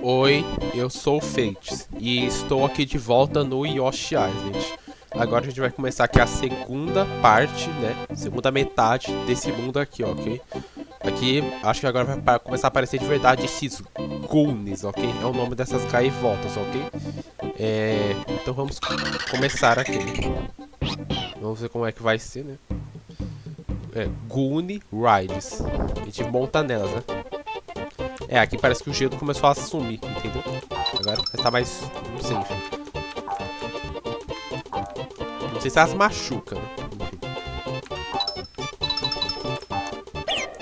Oi, eu sou o Fates e estou aqui de volta no Yoshi Island. Agora a gente vai começar aqui a segunda parte, né? Segunda metade desse mundo aqui, ok? Aqui, acho que agora vai começar a aparecer de verdade esses Goonies, ok? É o nome dessas gaivotas, ok? Então vamos começar aqui. Vamos ver como é que vai ser, né? Goonie Rides. A gente monta nelas, né? Aqui parece que o gelo começou a sumir, entendeu? Agora tá mais. Não sei, enfim. Não sei se elas machucam, né? Enfim.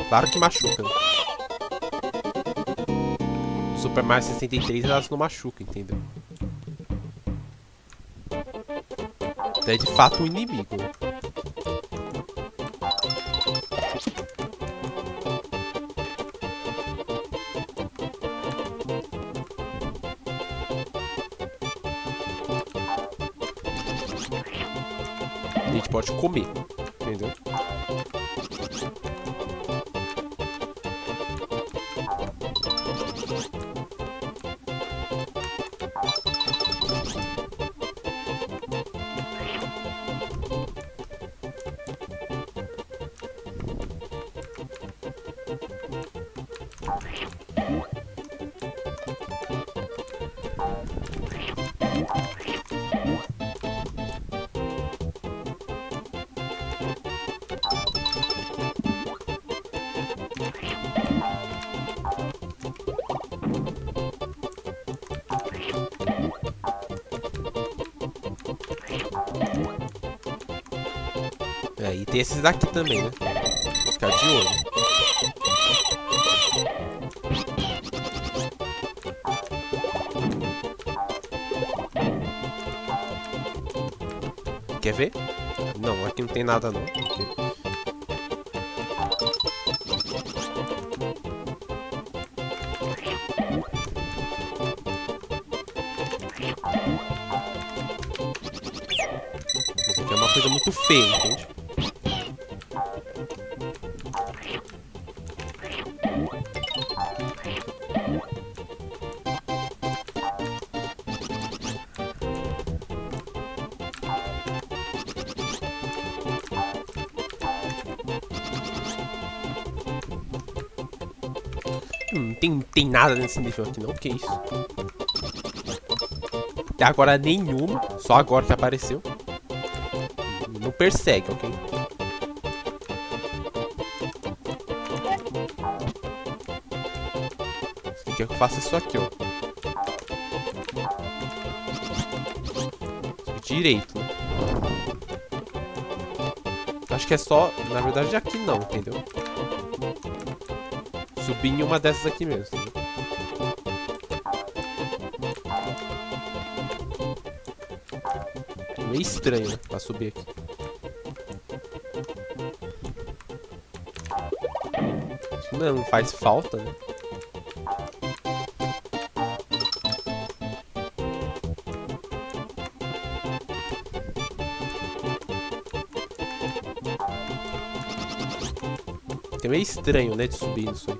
Claro que machuca, né? No Super Mario 63 elas não machucam, entendeu? Então é de fato um inimigo, né? A gente pode comer, entendeu? E tem esses daqui também, né? Vou ficar de olho. Quer ver? Não, aqui não tem nada não. Isso aqui é uma coisa muito feia, entende? Tem nada nesse nível aqui não, que isso? Até agora nenhuma, só agora que apareceu. Não persegue, ok? Você quer que eu faça isso aqui, ó. Direito, né? Acho que é só, na verdade, aqui não, entendeu? Subir em uma dessas aqui mesmo, entendeu? Meio estranho, né? Pra subir aqui. Isso não faz falta, né? É meio estranho, né? De subir nisso aí.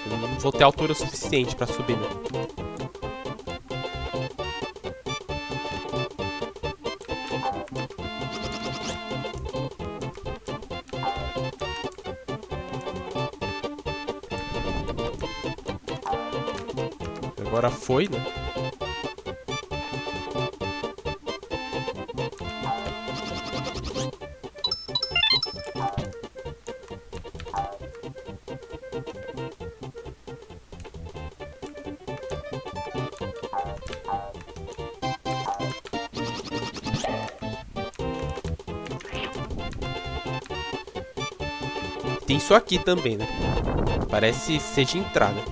Não vou ter altura suficiente pra subir, né? Agora foi, né? Tem isso aqui também, né? Parece ser de entrar, né?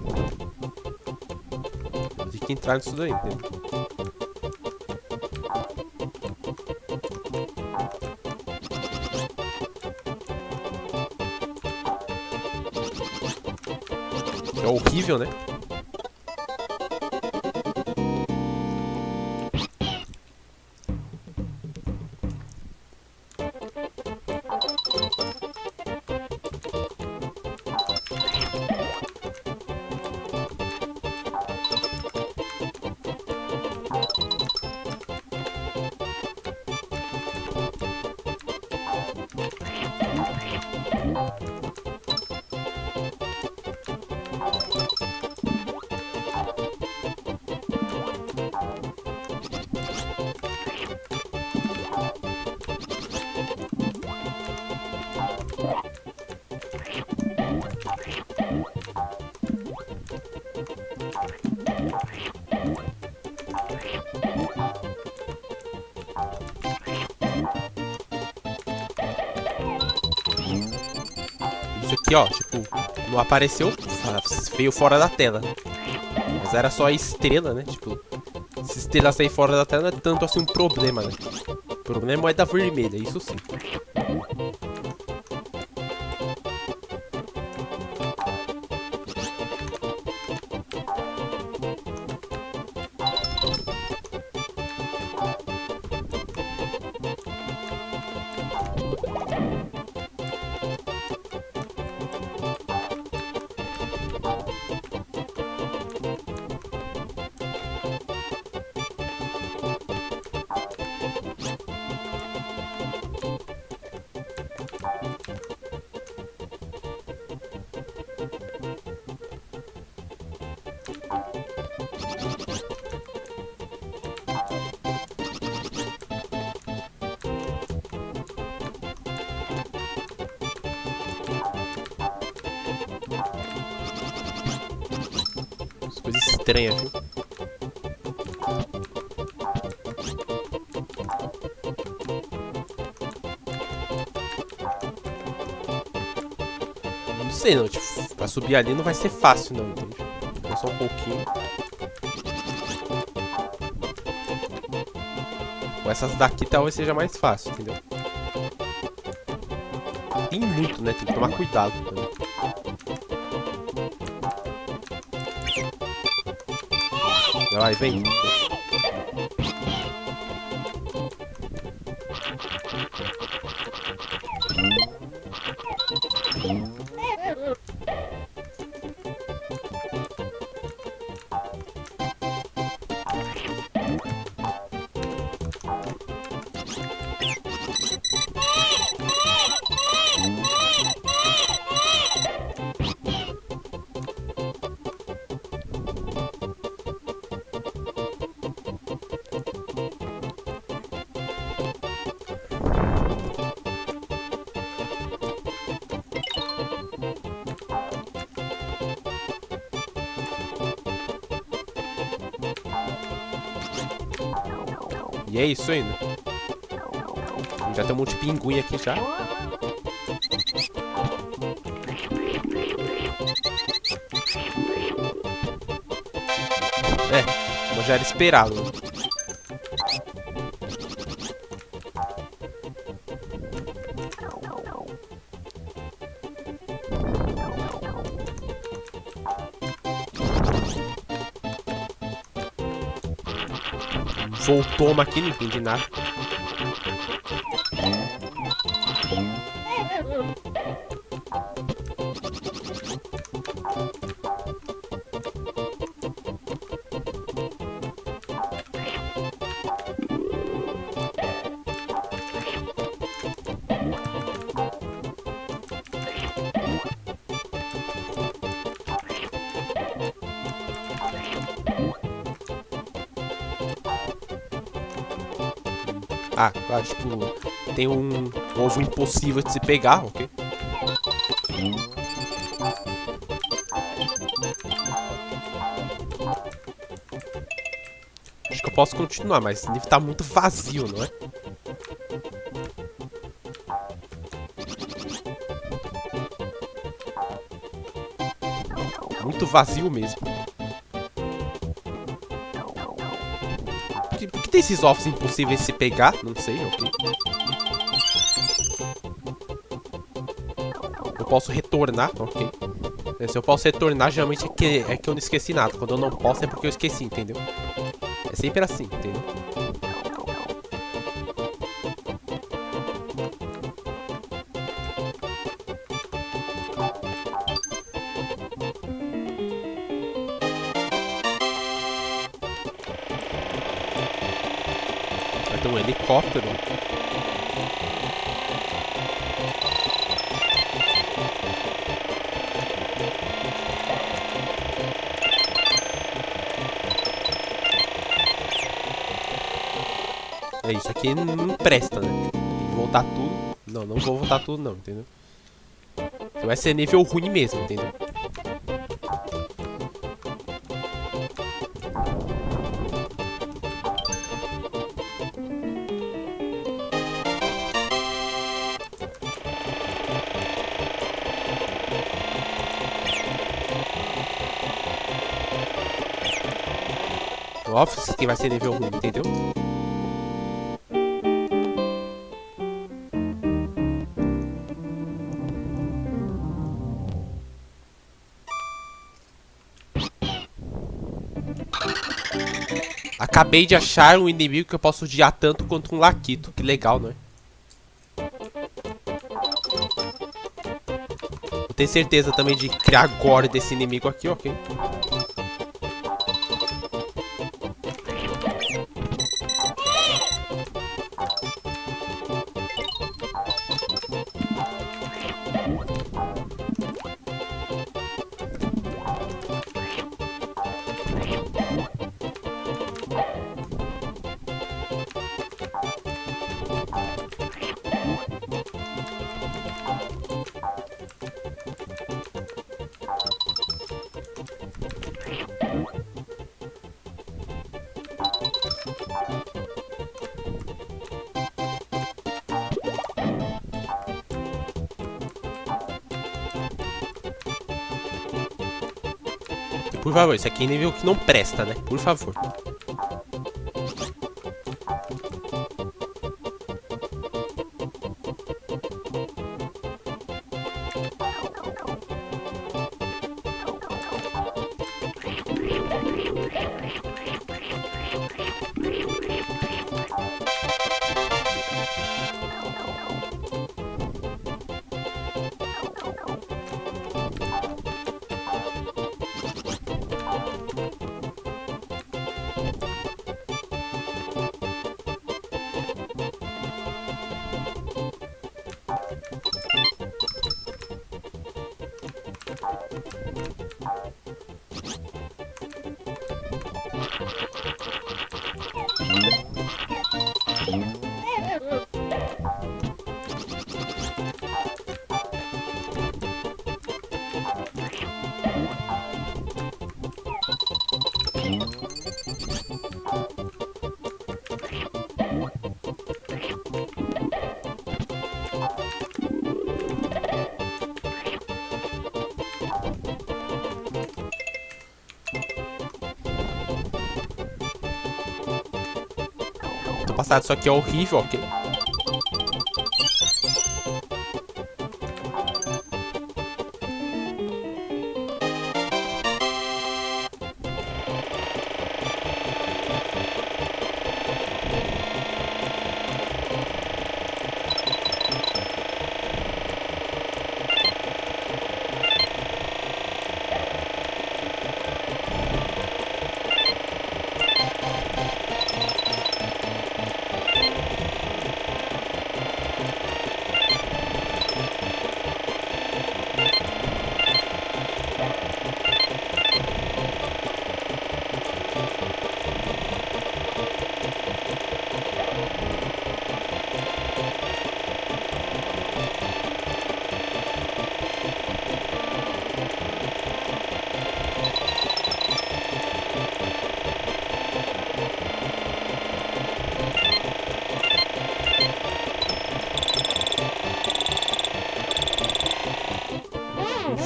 Tem que entrar nisso daí, entendeu? É horrível, né? aqui, ó, tipo, não apareceu, veio fora da tela. Mas era só a estrela, né? Tipo, se a estrela sair fora da tela não é tanto assim um problema, né? O problema é da vermelha, isso sim. As coisas estranhas, viu? Não sei não, tipo, pra subir ali não vai ser fácil não, entende? É só um pouquinho. Com essas daqui talvez seja mais fácil, entendeu? Tem muito, né? Tem que tomar cuidado também. Vai, vem. E é isso ainda. Já tem um monte de pinguim aqui já. É, como já era esperado. Né? Voltou uma aqui, não entendi nada. Ah, tipo, tem um ovo impossível de se pegar, ok? Acho que eu posso continuar, mas deve estar muito vazio, não é? Muito vazio mesmo. Por que tem esses ovos impossíveis de se pegar? Não sei, ok? Eu posso retornar, ok? Se eu posso retornar, geralmente é que eu não esqueci nada. Quando eu não posso é porque eu esqueci, entendeu? É sempre assim, entendeu? Vai ter um helicóptero. É, isso aqui não presta, né? Tem que voltar tudo. Não, não vou voltar tudo não, entendeu? Então vai ser nível ruim mesmo, entendeu? Óbvio que vai ser nível ruim, entendeu? Acabei de achar um inimigo que eu posso odiar tanto quanto um Laquito. Que legal, não é? Eu tenho certeza também de criar gore desse inimigo aqui, ok? Por favor, isso aqui é nível que não presta, né? Por favor. Tô passado, isso aqui é horrível, ok?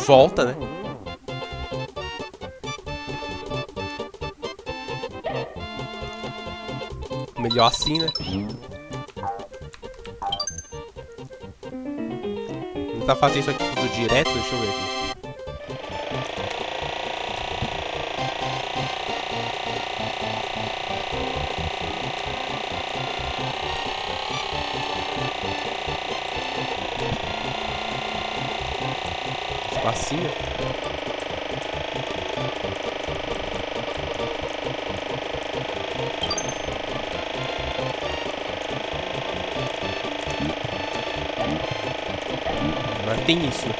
Volta, né? Melhor assim, né? Vou tentar fazer isso aqui tudo direto, deixa eu ver aqui. Tipo assim, né? Agora tem isso, né?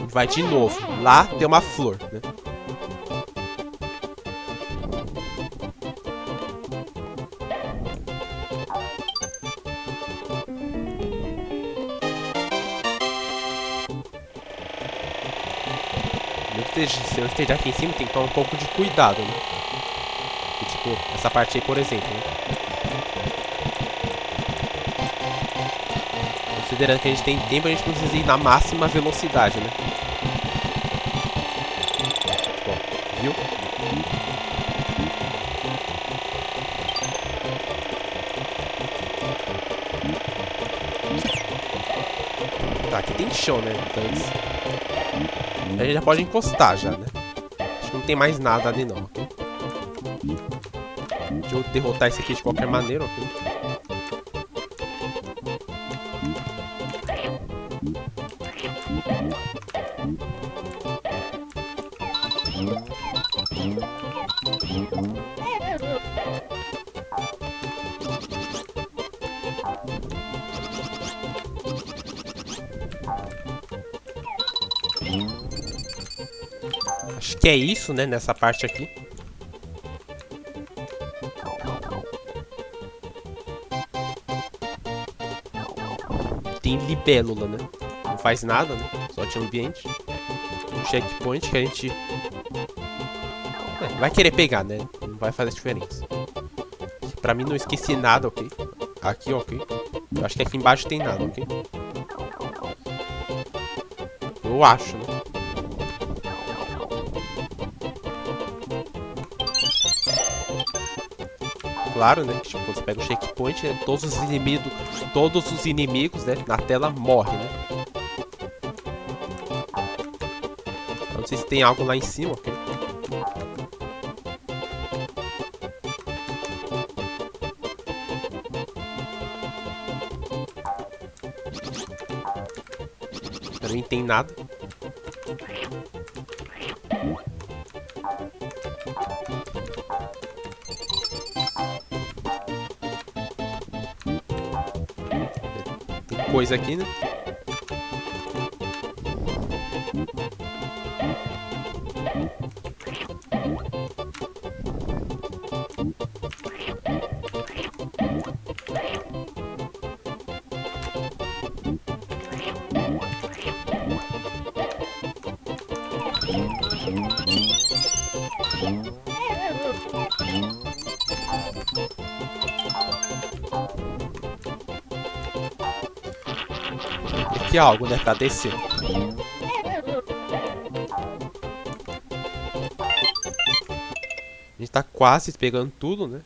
Vai de novo. Lá tem uma flor, né? Se eu esteja aqui em cima, tem que tomar um pouco de cuidado, né? E, tipo, essa parte aí, por exemplo, né? Considerando que a gente tem tempo, a gente precisa ir na máxima velocidade, né? Bom, viu? Tá, aqui tem chão, né? Então a gente já pode encostar já, né? Acho que não tem mais nada ali não, ok? Deixa eu derrotar esse aqui de qualquer maneira, ok? Acho que é isso, né, nessa parte aqui. Tem libélula, né? Não faz nada, né? Só de ambiente. Um checkpoint que a gente... vai querer pegar, né? Não vai fazer diferença. Pra mim não esqueci nada, ok? Aqui, ok. Eu acho que aqui embaixo tem nada, ok? Eu acho, né? Claro, né? Tipo, você pega o checkpoint, né? Todos os inimigos, né? Na tela morrem, né? Eu não sei se tem algo lá em cima, ok? Também não tem nada. Tem coisa aqui, né? Aqui é algo, né? Pra descer. A gente tá quase pegando tudo, né?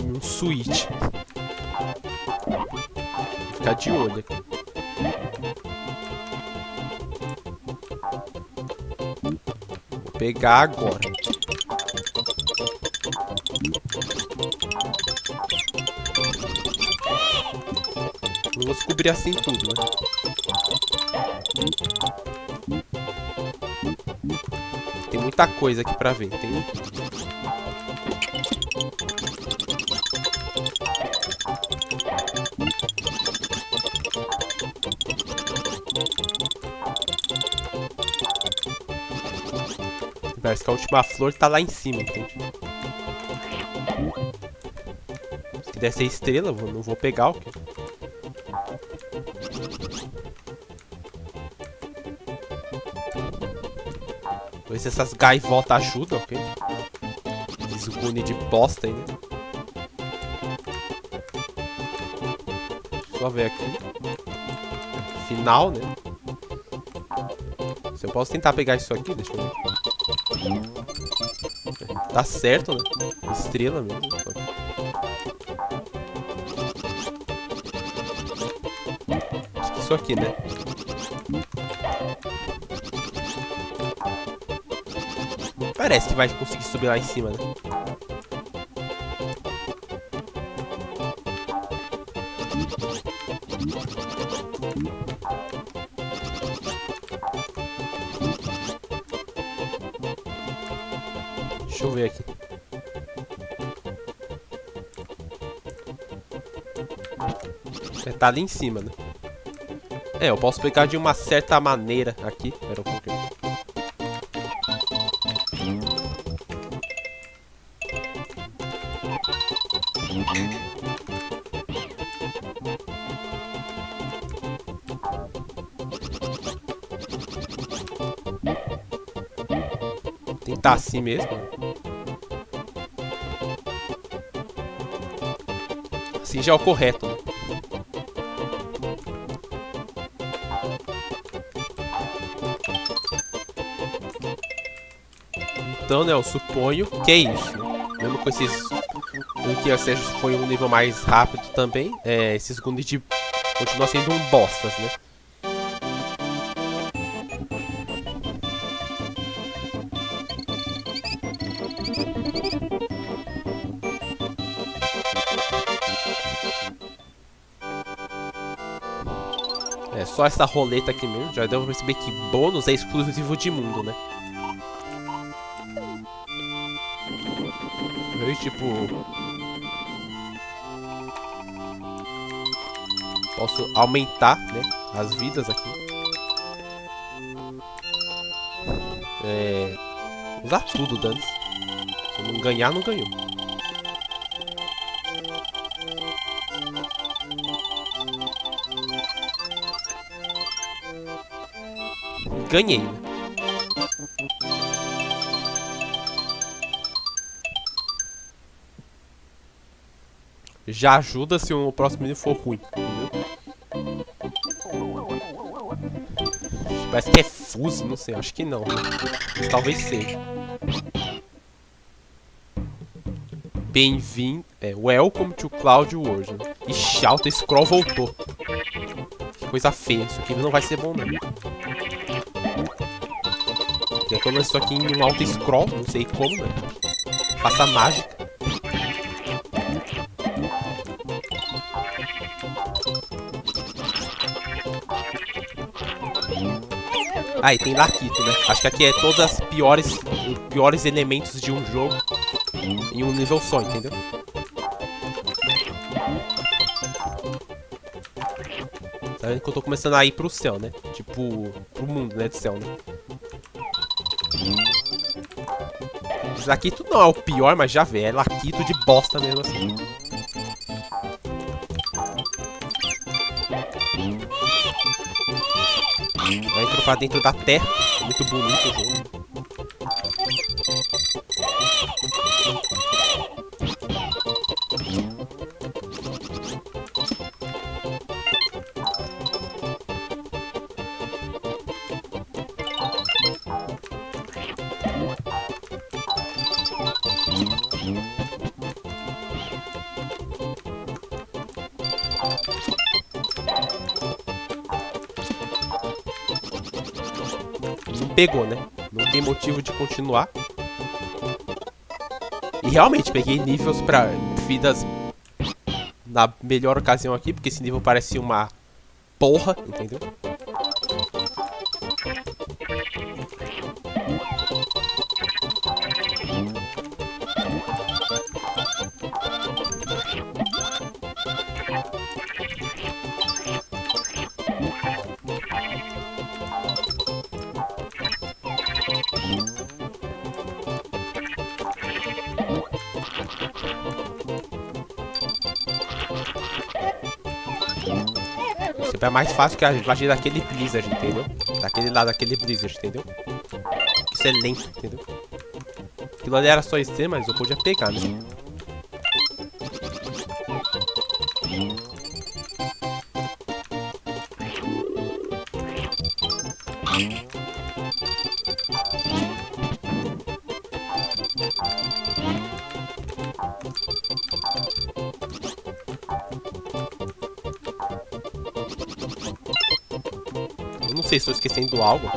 Um switch. Vou ficar de olho aqui. Vou pegar agora. Não vou descobrir assim tudo, né? Tem muita coisa aqui pra ver. Tem... Parece que a última flor tá lá em cima, entende? Se quiser ser estrela, eu não vou pegar o quê? Vou ver se essas gaivotas ajudam, ok? Desgune de bosta aí, né? Só ver aqui. Final, né? Se eu posso tentar pegar isso aqui, deixa eu ver. Tá certo, né? Estrela mesmo. Acho que isso aqui, né? Parece que vai conseguir subir lá em cima, né? Deixa eu ver aqui. Tá ali em cima, né? Eu posso pegar de uma certa maneira aqui. Pera um pouquinho. tá assim mesmo. Assim já é o correto, né? Então, né, eu suponho que é isso, né? Mesmo com esses... O que seja foi um nível mais rápido também, esses Gundid continuam sendo um bostas, né? É só essa roleta aqui mesmo, já deu pra perceber que bônus é exclusivo de mundo, né? Eu, tipo... Posso aumentar, né, as vidas aqui. Usar tudo, Danis. Se eu não ganhar, não ganhou. Ganhei, né? Já ajuda se o próximo nível for ruim, entendeu? Parece que é Fuse, não sei, acho que não. Mas talvez seja. Bem-vindo. Welcome to Cloud World. Né? Ixi, Alta Scroll voltou. Que coisa feia, isso aqui não vai ser bom, não. Eu tô isso aqui em um Alta Scroll, não sei como, né? Faça mágica. Ah, e tem Lakitu, né? Acho que aqui é todos os piores elementos de um jogo em um nível só, entendeu? Tá vendo que eu tô começando a ir pro céu, né? Tipo, pro mundo, né? De céu, né? Lakitu não é o pior, mas já vê. É Lakitu de bosta mesmo assim. Ela entrou pra dentro da terra. Muito bonito o jogo. Não pegou, né? Não tem motivo de continuar. E realmente, peguei níveis pra vidas na melhor ocasião aqui, porque esse nível parece uma porra, entendeu? Sempre é mais fácil que a invasão daquele Blizzard, entendeu? Daquele lado, daquele Blizzard, entendeu? Isso é lento, entendeu? Aquilo ali era só extremo, mas eu podia pegar, né? Eu não sei se estou esquecendo algo.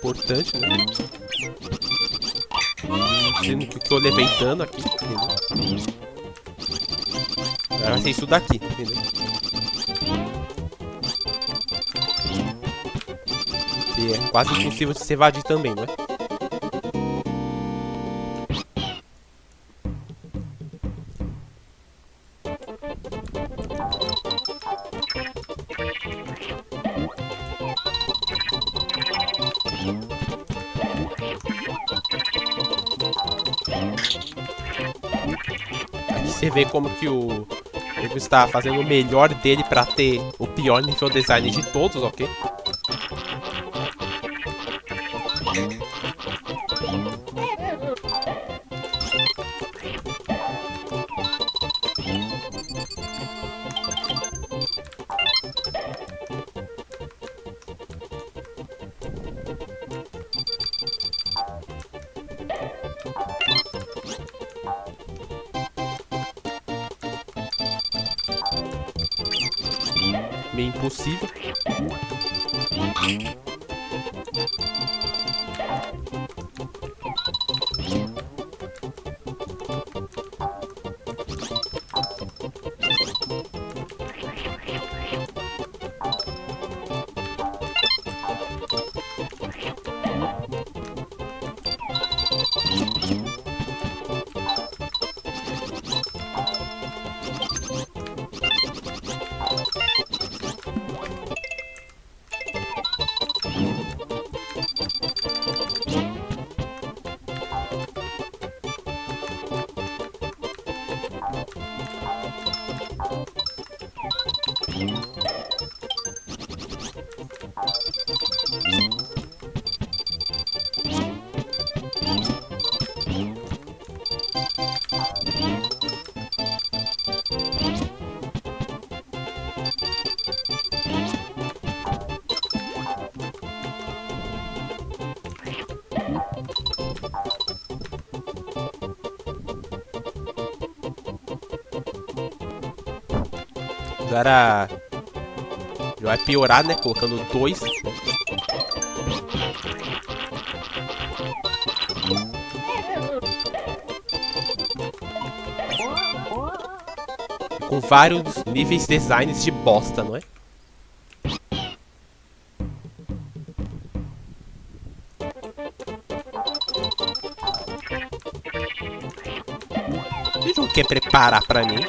Importante, né? Sendo que eu levei dano aqui, entendeu? Agora vai ser isso daqui, entendeu? Que é quase impossível de se evadir também, não é? você vê como que o Diego está fazendo o melhor dele pra ter o pior nível design de todos, ok? Meio impossível. Agora vai piorar, né? Colocando 2. Com vários níveis designs de bosta, não é? Esse jogo quer preparar pra mim.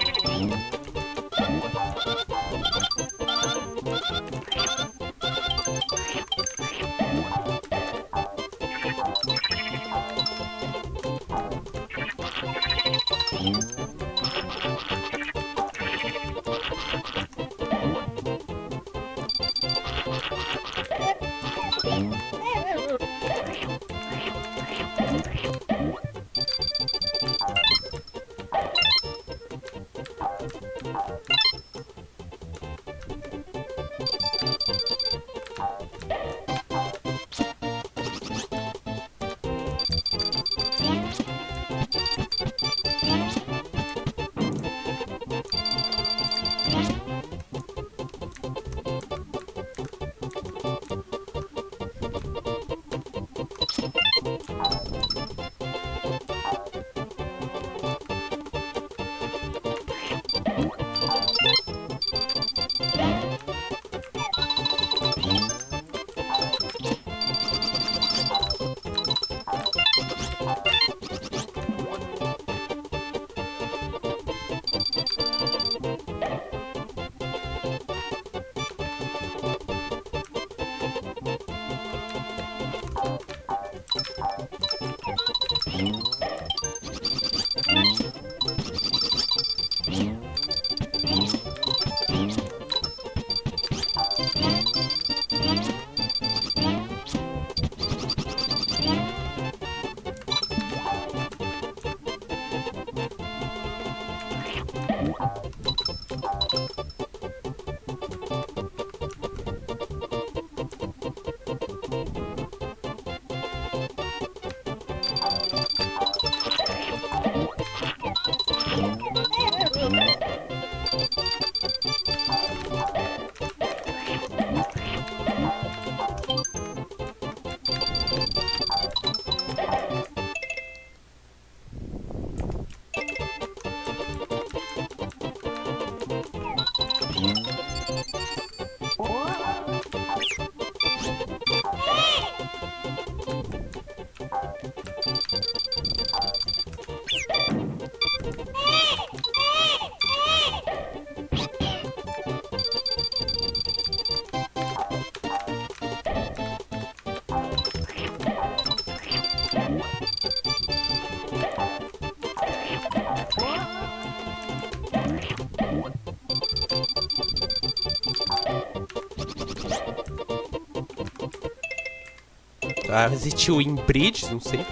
Existiu em Bridge, não sei.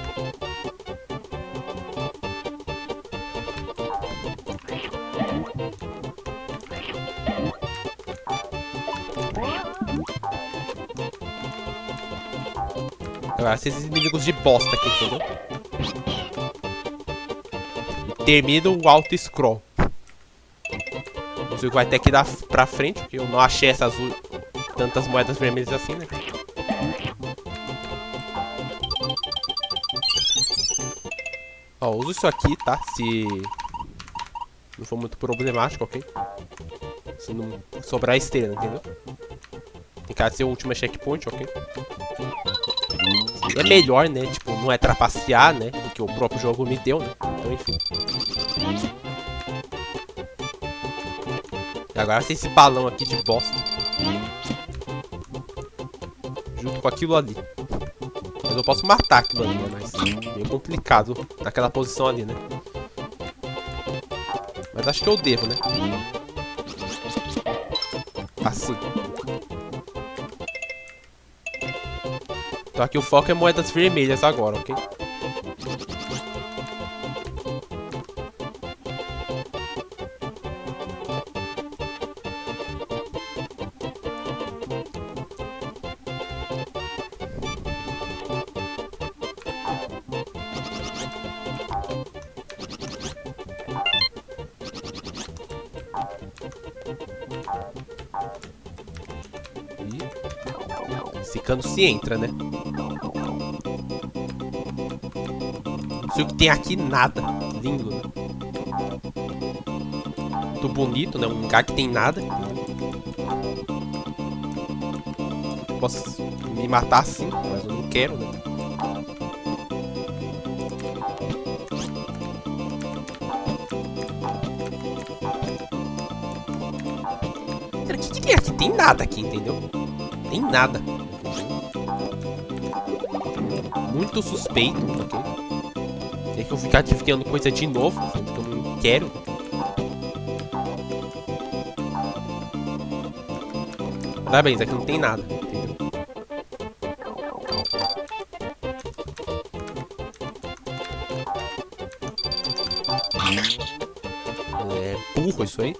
Agora, esses inimigos de bosta aqui, entendeu? E termina o auto-scroll. Não sei o que vai ter que dar pra frente, porque eu não achei essas tantas moedas vermelhas assim, né? Ó, uso isso aqui, tá? Se não for muito problemático, ok? Se não sobrar estrela, entendeu? Em caso de ser o último checkpoint, ok? É melhor, né? Tipo, não é trapacear, né? Do que o próprio jogo me deu, né? Então, enfim. E agora tem esse balão aqui de bosta. Junto com aquilo ali. Mas eu posso matar aquilo ali, né? Mas meio complicado naquela posição ali, né? Mas acho que eu devo, né? Assim. Então aqui o foco é moedas vermelhas agora, ok? E esse cano se entra, né? Não sei o que tem aqui, nada. Lindo, né? Muito bonito, né? Um lugar que tem nada. Posso me matar sim, mas eu não quero, né? Cara, o que tem aqui? Tem nada aqui, entendeu? Tem nada. Muito suspeito, ok? Tem que eu ficar adivinhando coisa de novo, sendo que eu não quero. Parabéns, aqui não tem nada, entendeu? É burro isso aí.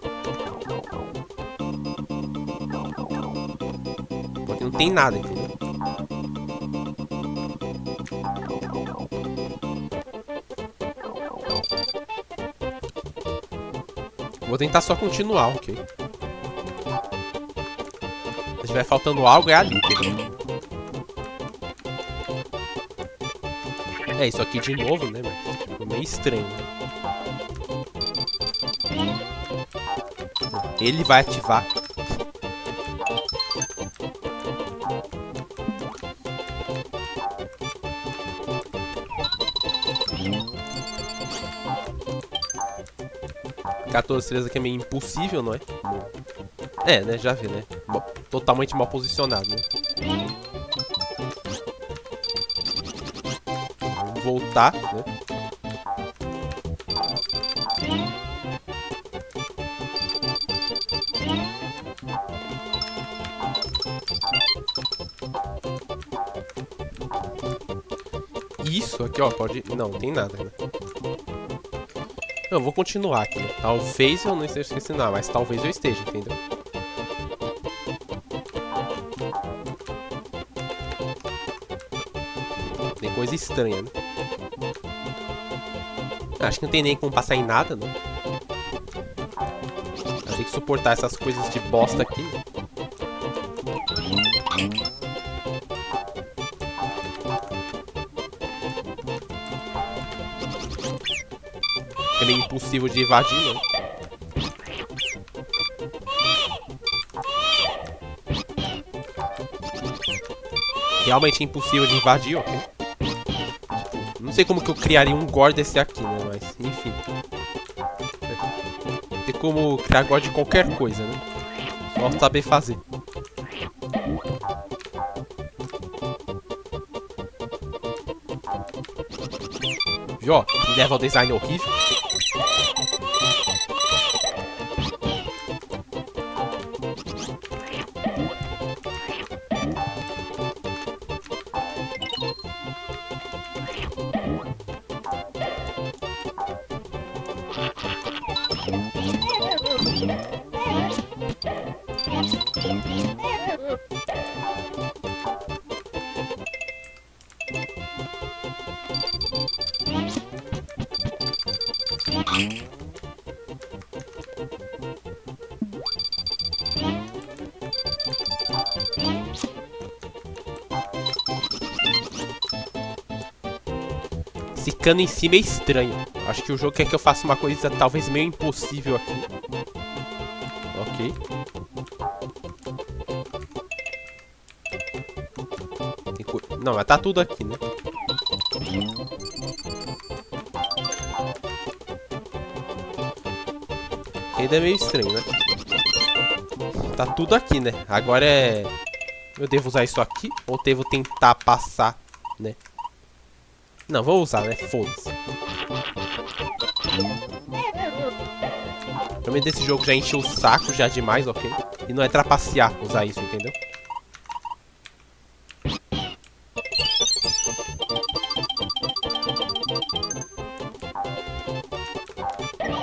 Aqui não tem nada, entendeu? Vou tentar só continuar, ok? Se estiver faltando algo, é ali, entendeu? É, isso aqui de novo, né? Mas ficou meio estranho, né? Ele vai ativar. Quatorze estrelas aqui é meio impossível, não é? É, né? Já vi, né? Totalmente mal posicionado, né? Vamos voltar, né? Isso aqui, ó, pode... Não, tem nada, né? Eu vou continuar aqui, né? Talvez eu não esteja esquecendo nada, mas talvez eu esteja, entendeu? Tem coisa estranha, né? Acho que não tem nem como passar em nada, né? Eu tenho que suportar essas coisas de bosta aqui, né? É meio impossível de evadir, né? Realmente é impossível de invadir, ok? Tipo, não sei como que eu criaria um gore desse aqui, né? Mas, enfim. Tem como criar gore de qualquer coisa, né? Só saber fazer. Viu, ó? Leva o design horrível. Esse cano em cima é estranho. Acho que o jogo quer que eu faça uma coisa talvez meio impossível aqui. Ok. Não, mas tá tudo aqui, né? Ainda é meio estranho, né? Tá tudo aqui, né? Agora é... Eu devo usar isso aqui? Ou devo tentar passar, né? Não, vou usar, né? Foda-se. Realmente esse jogo já encheu o saco já demais, ok? E não é trapacear usar isso, entendeu?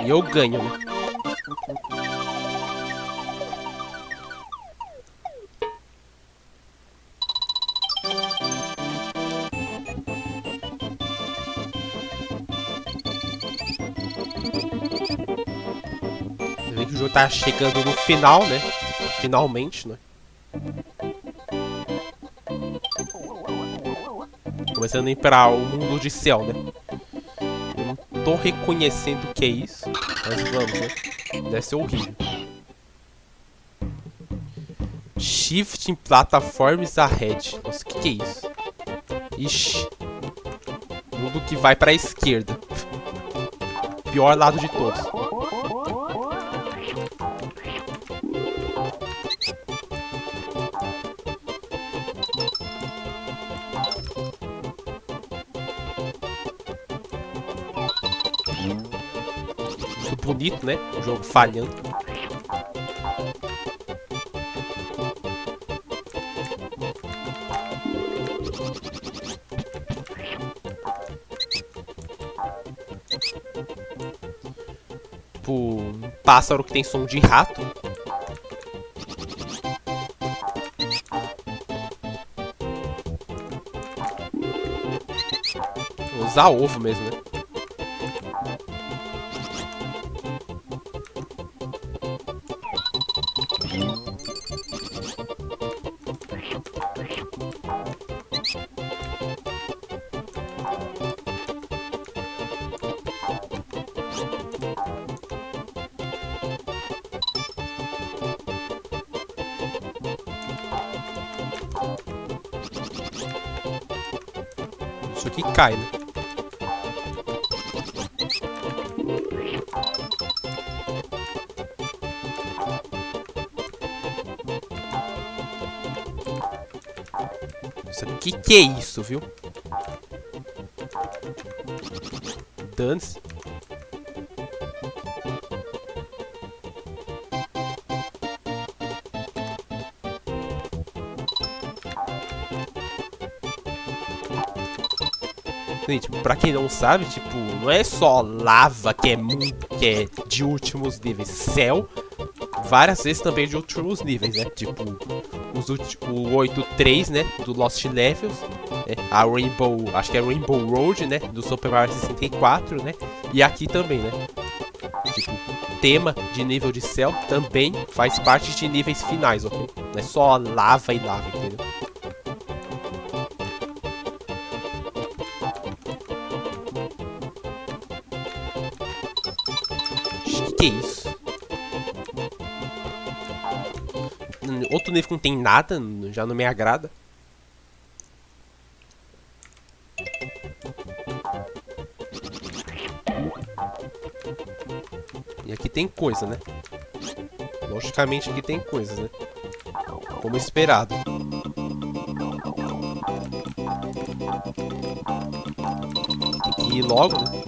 E eu ganho, né? Vê que o jogo tá chegando no final, né? Finalmente, né? Começando a ir pra o mundo de céu, né? Eu não tô reconhecendo o que é isso. Mas vamos, né? Deve ser horrível. Shift in platforms ahead. Nossa, o que é isso? Ixi. Mundo que vai pra esquerda. Pior lado de todos. Muito bonito, né? O jogo falhando. Tipo, um pássaro que tem som de rato. Vou usar ovo mesmo, né? Isso aqui cai, né? Nossa, que é isso, viu? Dane-se. Gente, pra quem não sabe, tipo, não é só lava que é de últimos níveis. Céu, várias vezes também de últimos níveis, né? Tipo, o 8.3, né? Do Lost Levels. Né? A Rainbow, acho que é Rainbow Road, né? Do Super Mario 64, né? E aqui também, né? Tipo, tema de nível de céu também faz parte de níveis finais, ok? Não é só lava e lava, entendeu? Que é isso? Outro nível que não tem nada, já não me agrada. E aqui tem coisa, né? Logicamente aqui tem coisas, né? Como esperado. Tem que ir logo, né?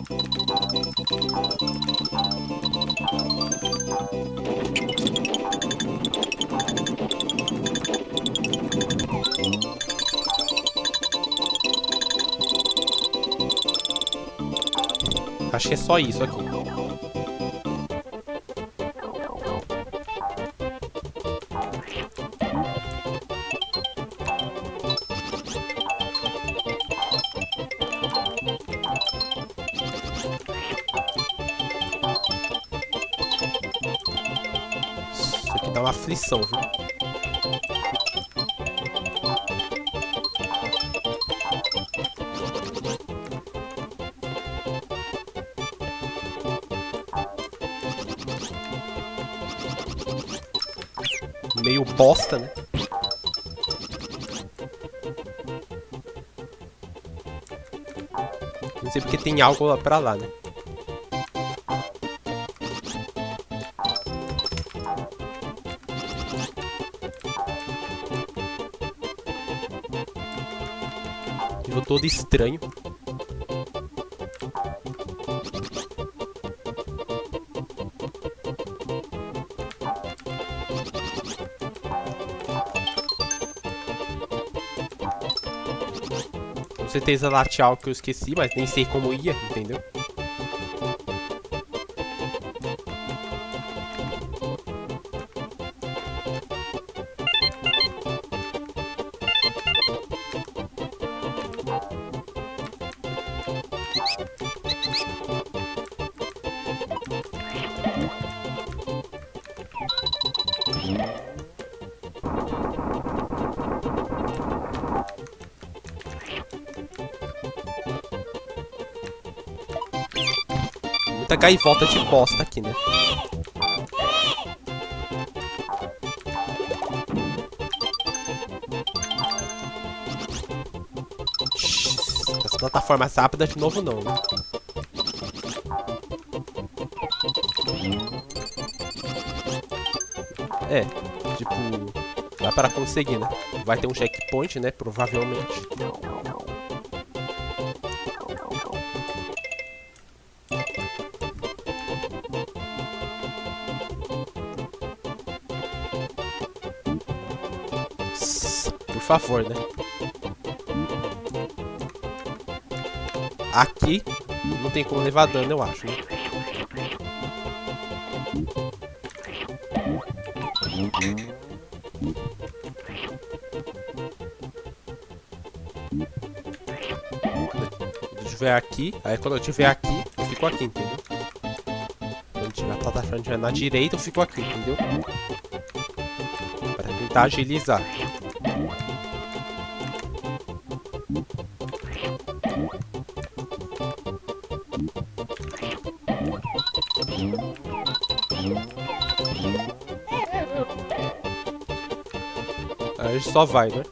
Acho que é só isso aqui. uma aflição, viu? Meio bosta, né? Não sei porque tem algo lá pra lá, né? Nível todo estranho. Com certeza lá tinha algo que eu esqueci, mas nem sei como ia, entendeu? Muita gaivota de bosta aqui, né? As plataformas rápidas de novo não, né? É, tipo, dá para conseguir, né? Vai ter um checkpoint, né? Provavelmente. Por favor, né? Aqui não tem como levar dano, eu acho, né? Quando eu estiver aqui, aí quando eu estiver aqui, eu fico aqui, entendeu? Quando tiver a plataforma estiver na direita, eu fico aqui, entendeu? Para tentar agilizar. Aí a gente só vai, né?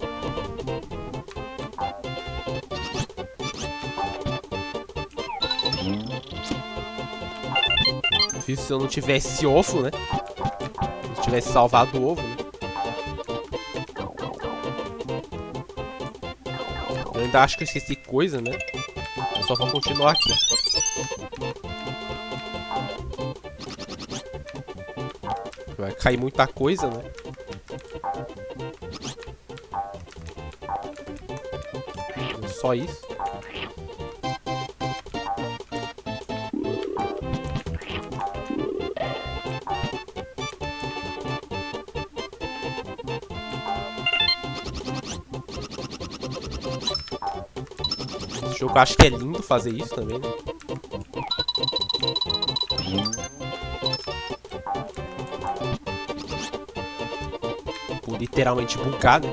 Difícil se eu não tivesse ovo, né? Se eu tivesse salvado o ovo, né? Eu ainda acho que eu esqueci coisa, né? Eu só vou continuar aqui. Vai cair muita coisa, né? Só isso. Esse jogo eu acho que é lindo fazer isso também, né? Por literalmente bugar, né?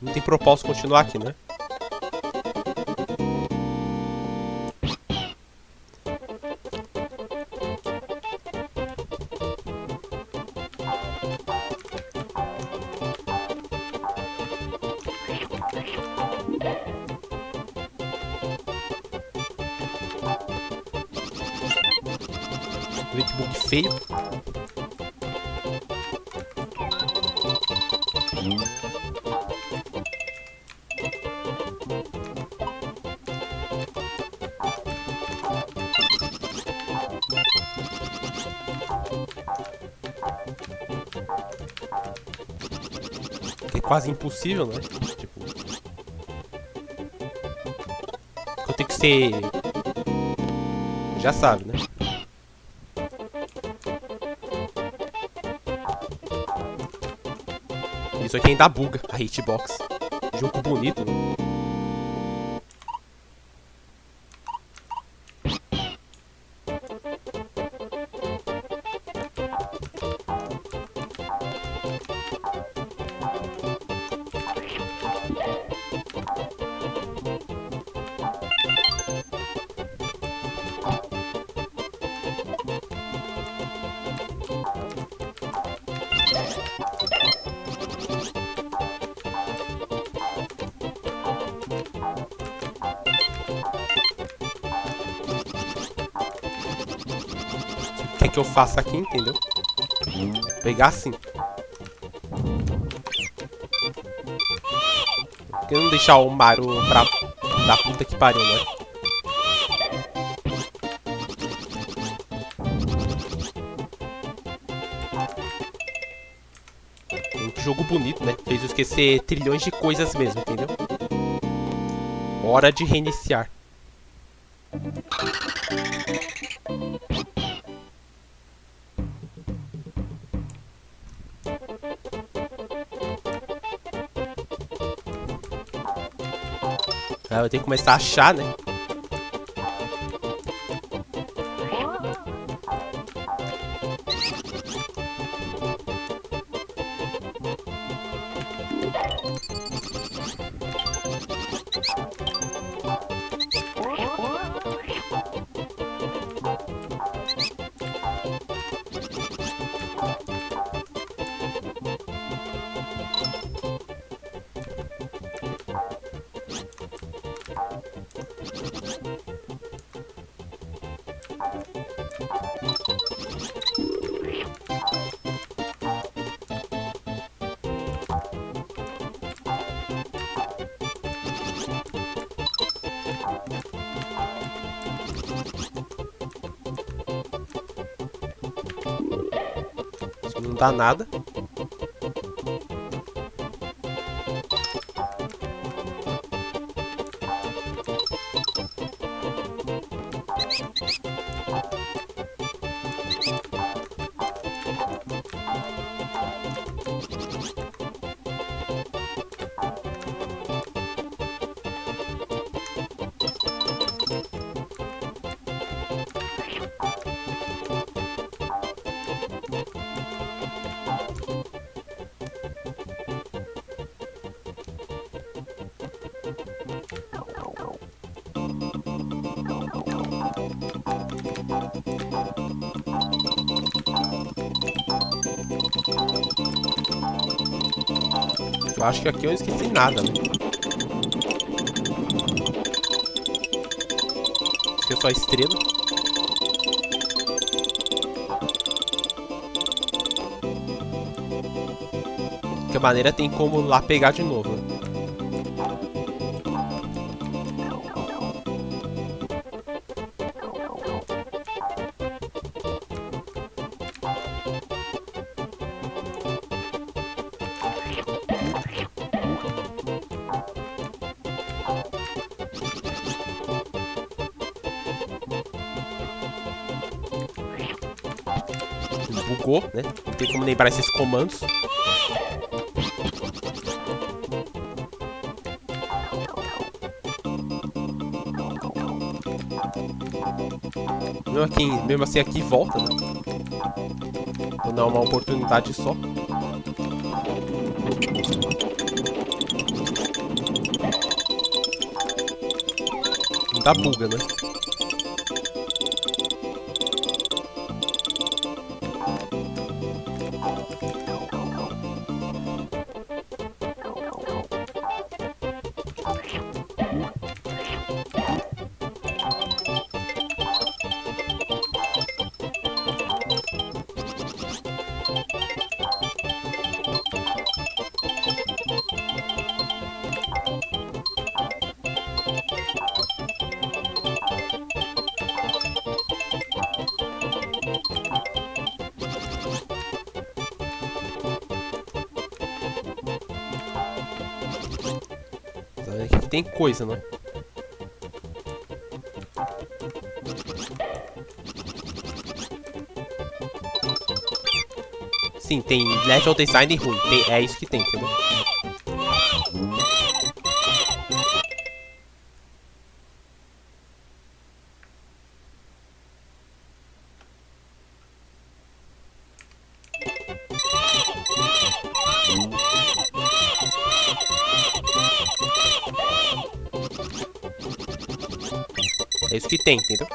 Não tem propósito continuar aqui, né? Vê que bug feio. quase impossível, né? Tipo, eu tenho que ser... Já sabe, né? Isso aqui ainda buga a hitbox. Jogo bonito, né? O que eu faço aqui, entendeu? Pegar assim. Por que não deixar o Mario pra da puta que pariu, né? Um jogo bonito, né? Fez eu esquecer trilhões de coisas mesmo, entendeu? Hora de reiniciar. Aí eu tenho que começar a achar, né? Não dá nada. Eu acho que aqui eu não esqueci nada, né? Esqueci só a estrela. De qualquer maneira tem como lá pegar de novo, né? Bugou, né? Não tem como lembrar esses comandos. Mesmo assim aqui volta, né? Então não é uma oportunidade só. Não dá buga, né? tem coisa, né? Sim, tem level design ruim. É isso que tem, entendeu? É isso que tem, entendeu?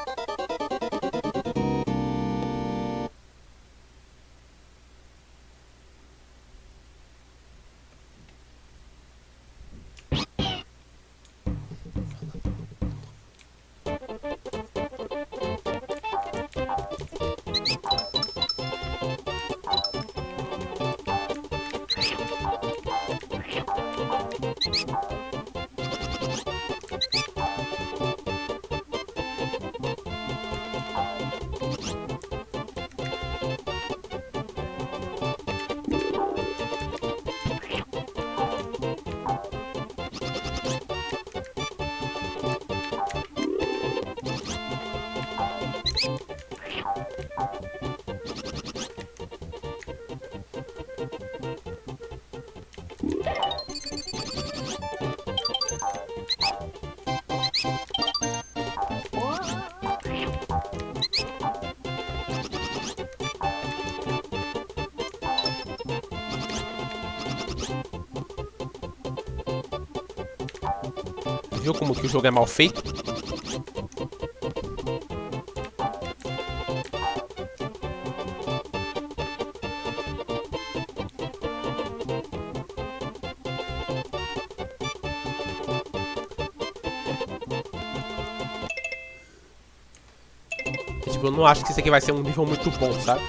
Viu como que o jogo é mal feito? Tipo, eu não acho que isso aqui vai ser um nível muito bom, sabe?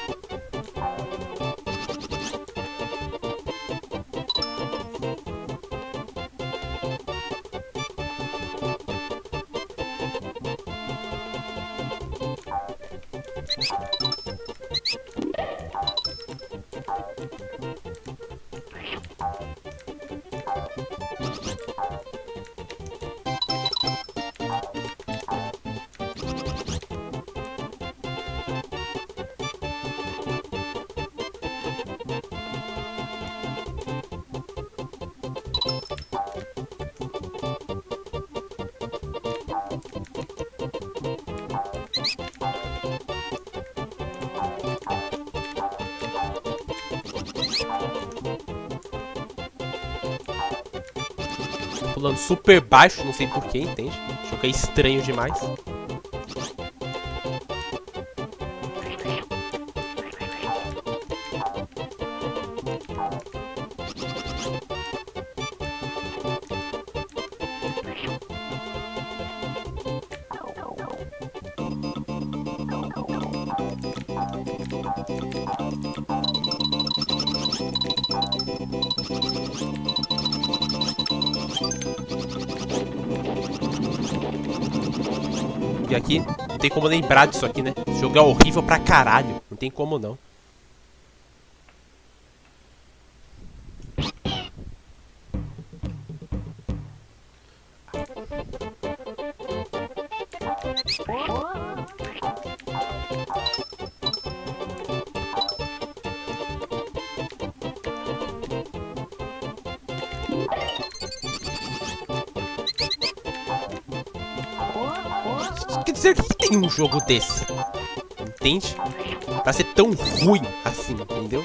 Pulando super baixo, não sei porquê, entende? Acho que é estranho demais. E aqui, não tem como lembrar disso aqui, né? Esse jogo é horrível pra caralho. Não tem como não. Quer dizer que tem um jogo desse, entende? Pra ser tão ruim assim, entendeu?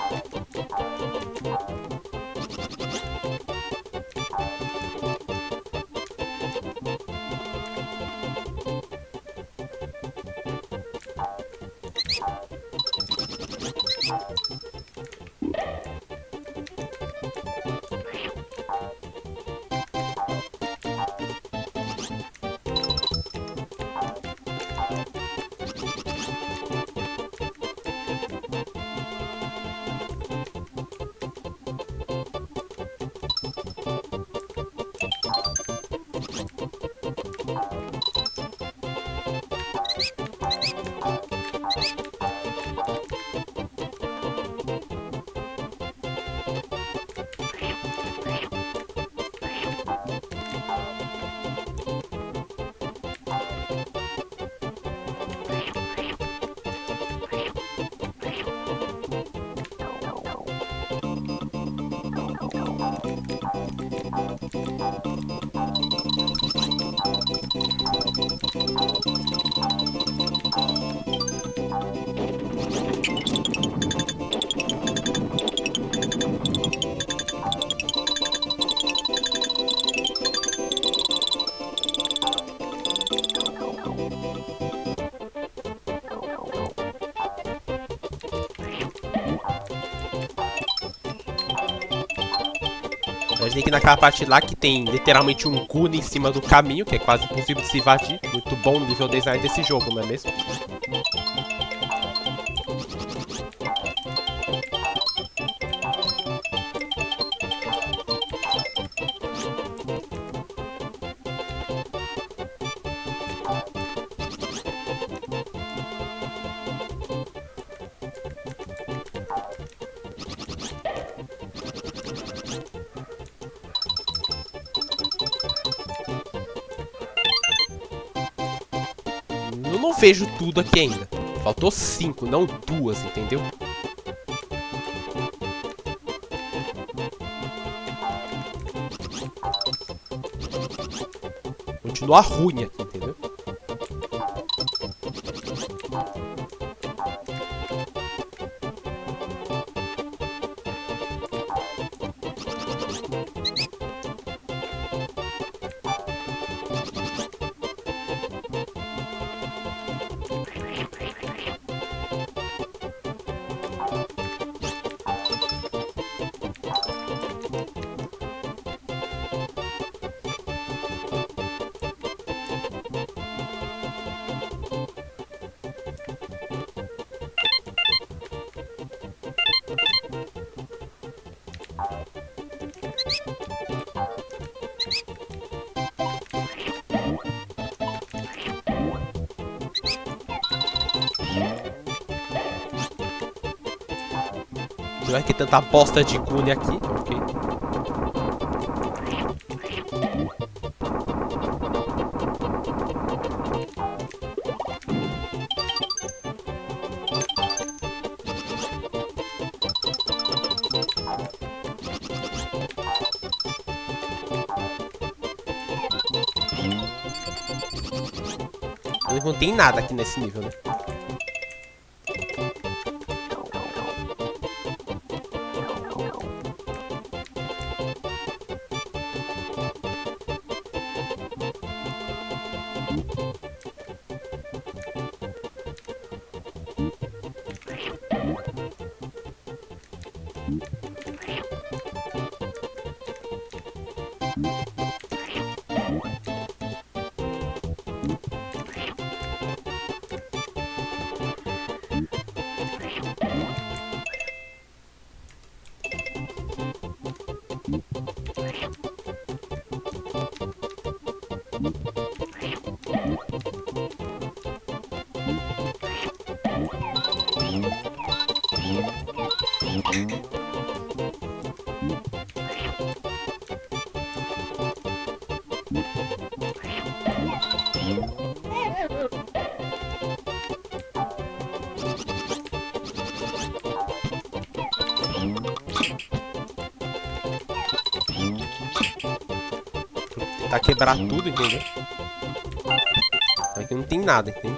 A gente tem que ir naquela parte lá que tem literalmente um cone em cima do caminho, que é quase impossível de se invadir. Muito bom o nível design desse jogo, não é mesmo? Eu não vejo tudo aqui ainda. Faltou 5, não 2, entendeu? Continua ruim aqui, entendeu? Não é que tanta bosta de cune aqui, ok? Não tem nada aqui nesse nível, né? Tentar quebrar tudo, entendeu? Aqui não tem nada, entende?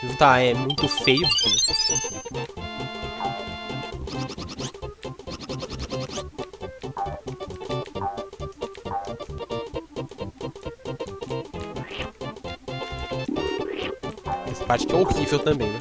Não tá, é muito feio, entendeu? Essa parte que é horrível também, né?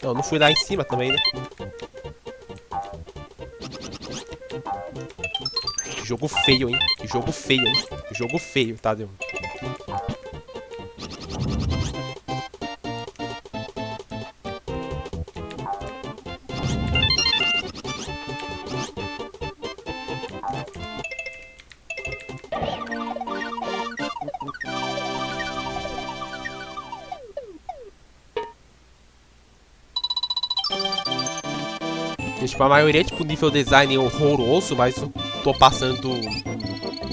Não, não fui lá em cima também, né? Que jogo feio, hein? Que jogo feio, hein? Que jogo feio, tá, Deus? Tipo, a maioria, tipo, nível design horroroso, mas eu tô passando...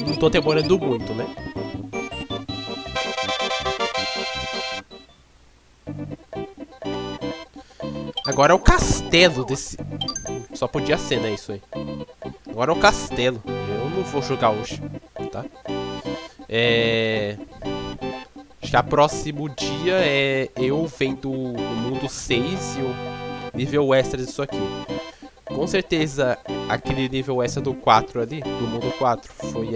Não tô demorando muito, né? Agora é o castelo desse... Só podia ser, né, isso aí. Agora é o castelo. Eu não vou jogar hoje, tá? Acho que a próximo dia é eu vendo o mundo 6 e o nível extra disso aqui. Com certeza, aquele nível extra do 4 ali, do mundo 4, foi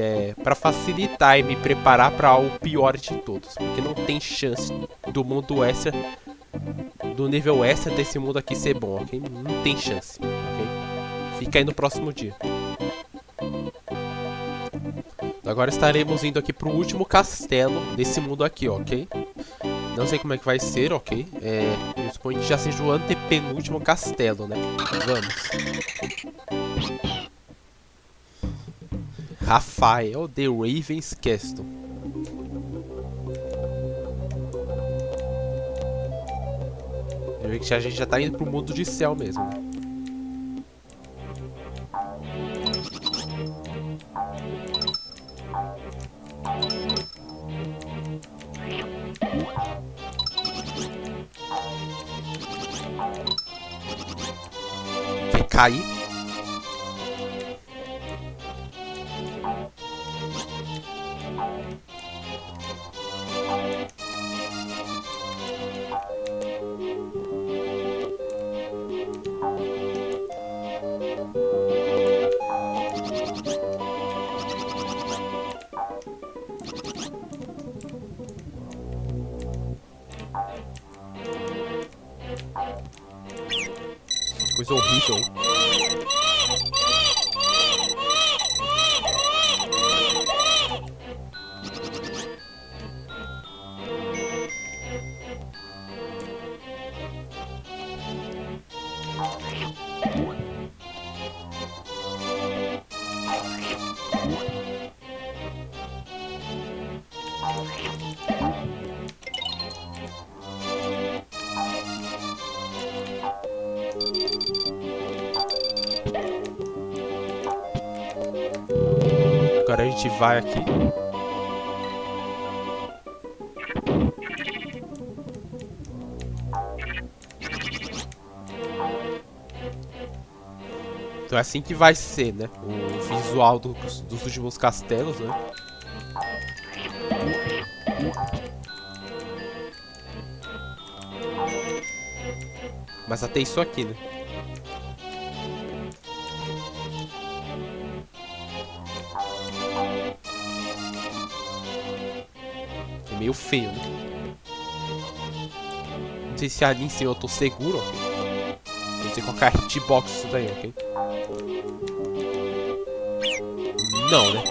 pra facilitar e me preparar pra o pior de todos. Porque não tem chance do mundo extra, do nível extra desse mundo aqui ser bom, ok? Não tem chance, ok? Fica aí no próximo dia. Agora estaremos indo aqui pro último castelo desse mundo aqui, ok? Não sei como é que vai ser, ok? Eu suponho que já seja o antepenúltimo castelo, né? Vamos. Rafael The Raven's Castle. Eu vejo que a gente já tá indo pro mundo de céu mesmo, né? Quer cair? Coisa horrível, hein? Agora a gente vai aqui. Então é assim que vai ser, né? O visual dos últimos castelos, né? Mas até isso aqui, né? É meio feio, né? Não sei se ali em cima eu tô seguro, ok? Não sei qual é a hitbox isso daí, ok? Não, né?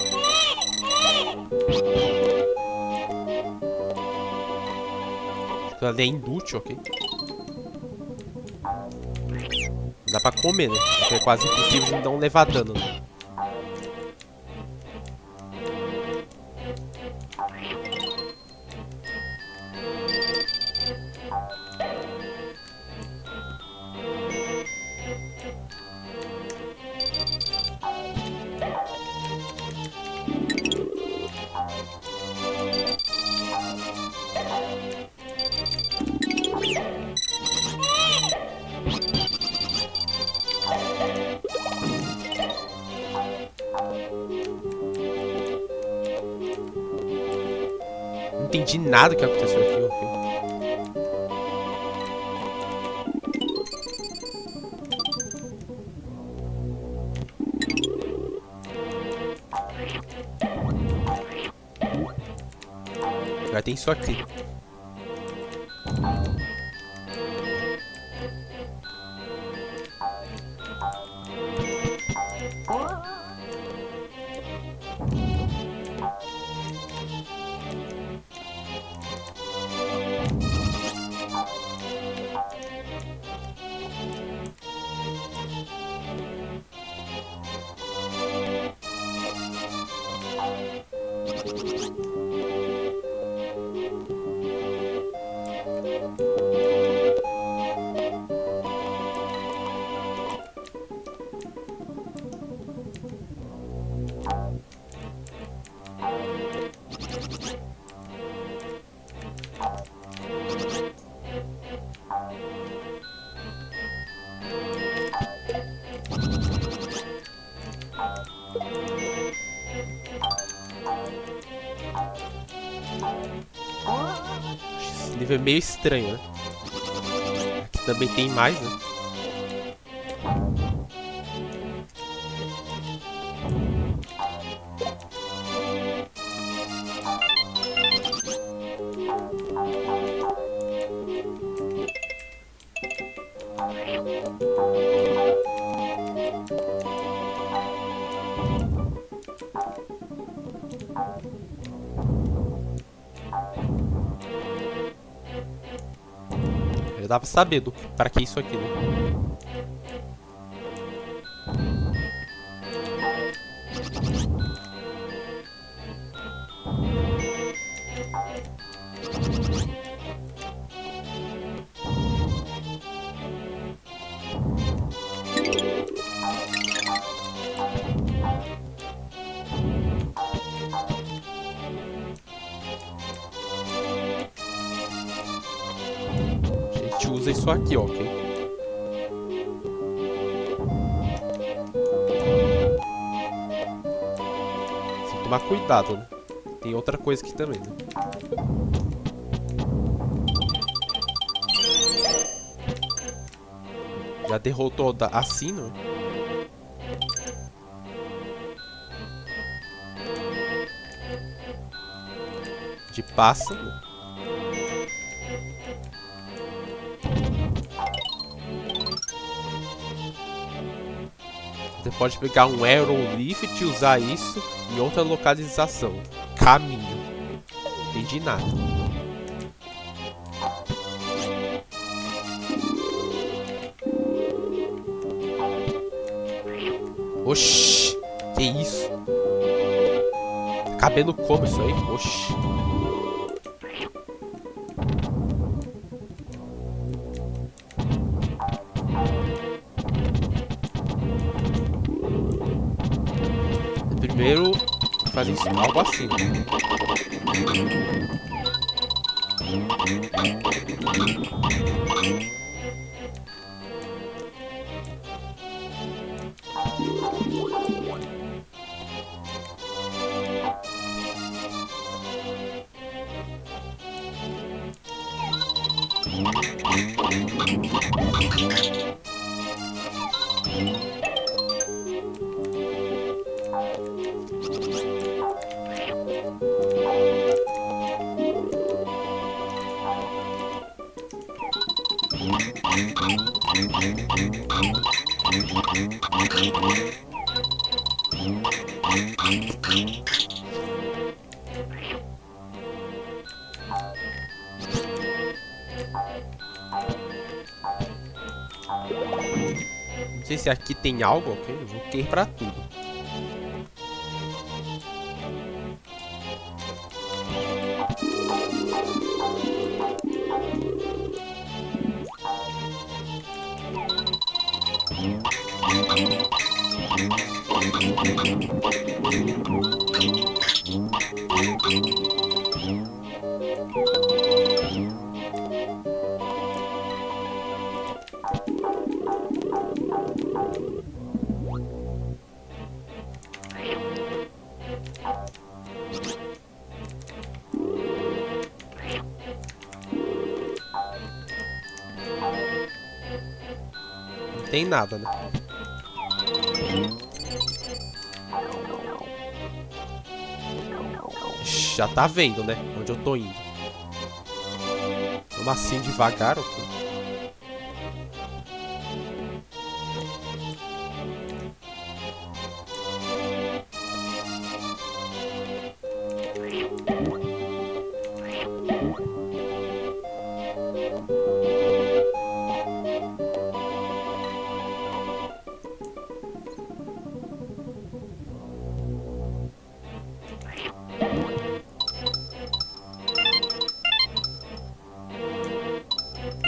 Aquilo ali é inútil, ok? Dá pra comer, né? Porque é quase impossível de não levar dano, né? Não entendi nada que aconteceu aqui, ok? Agora tem isso aqui. Esse nível é meio estranho, né? Aqui também tem mais, né? Já dá pra saber pra que isso aqui, né? A gente usa isso aqui, ó, ok? Tem que tomar cuidado, né? Tem outra coisa aqui também, né? Já derrotou a Sino. De pássaro. Você pode pegar um Aerolift e usar isso em outra localização. Caminho. Não entendi nada. Oxi, que isso? Cabelo como isso aí? Oxi. Primeiro, fazer isso, algo assim. Não sei se aqui tem algo, ok? Eu vou ter pra tudo. Não tem nada, né? Já tá vendo, né? Onde eu tô indo. Vamos assim devagar, ok?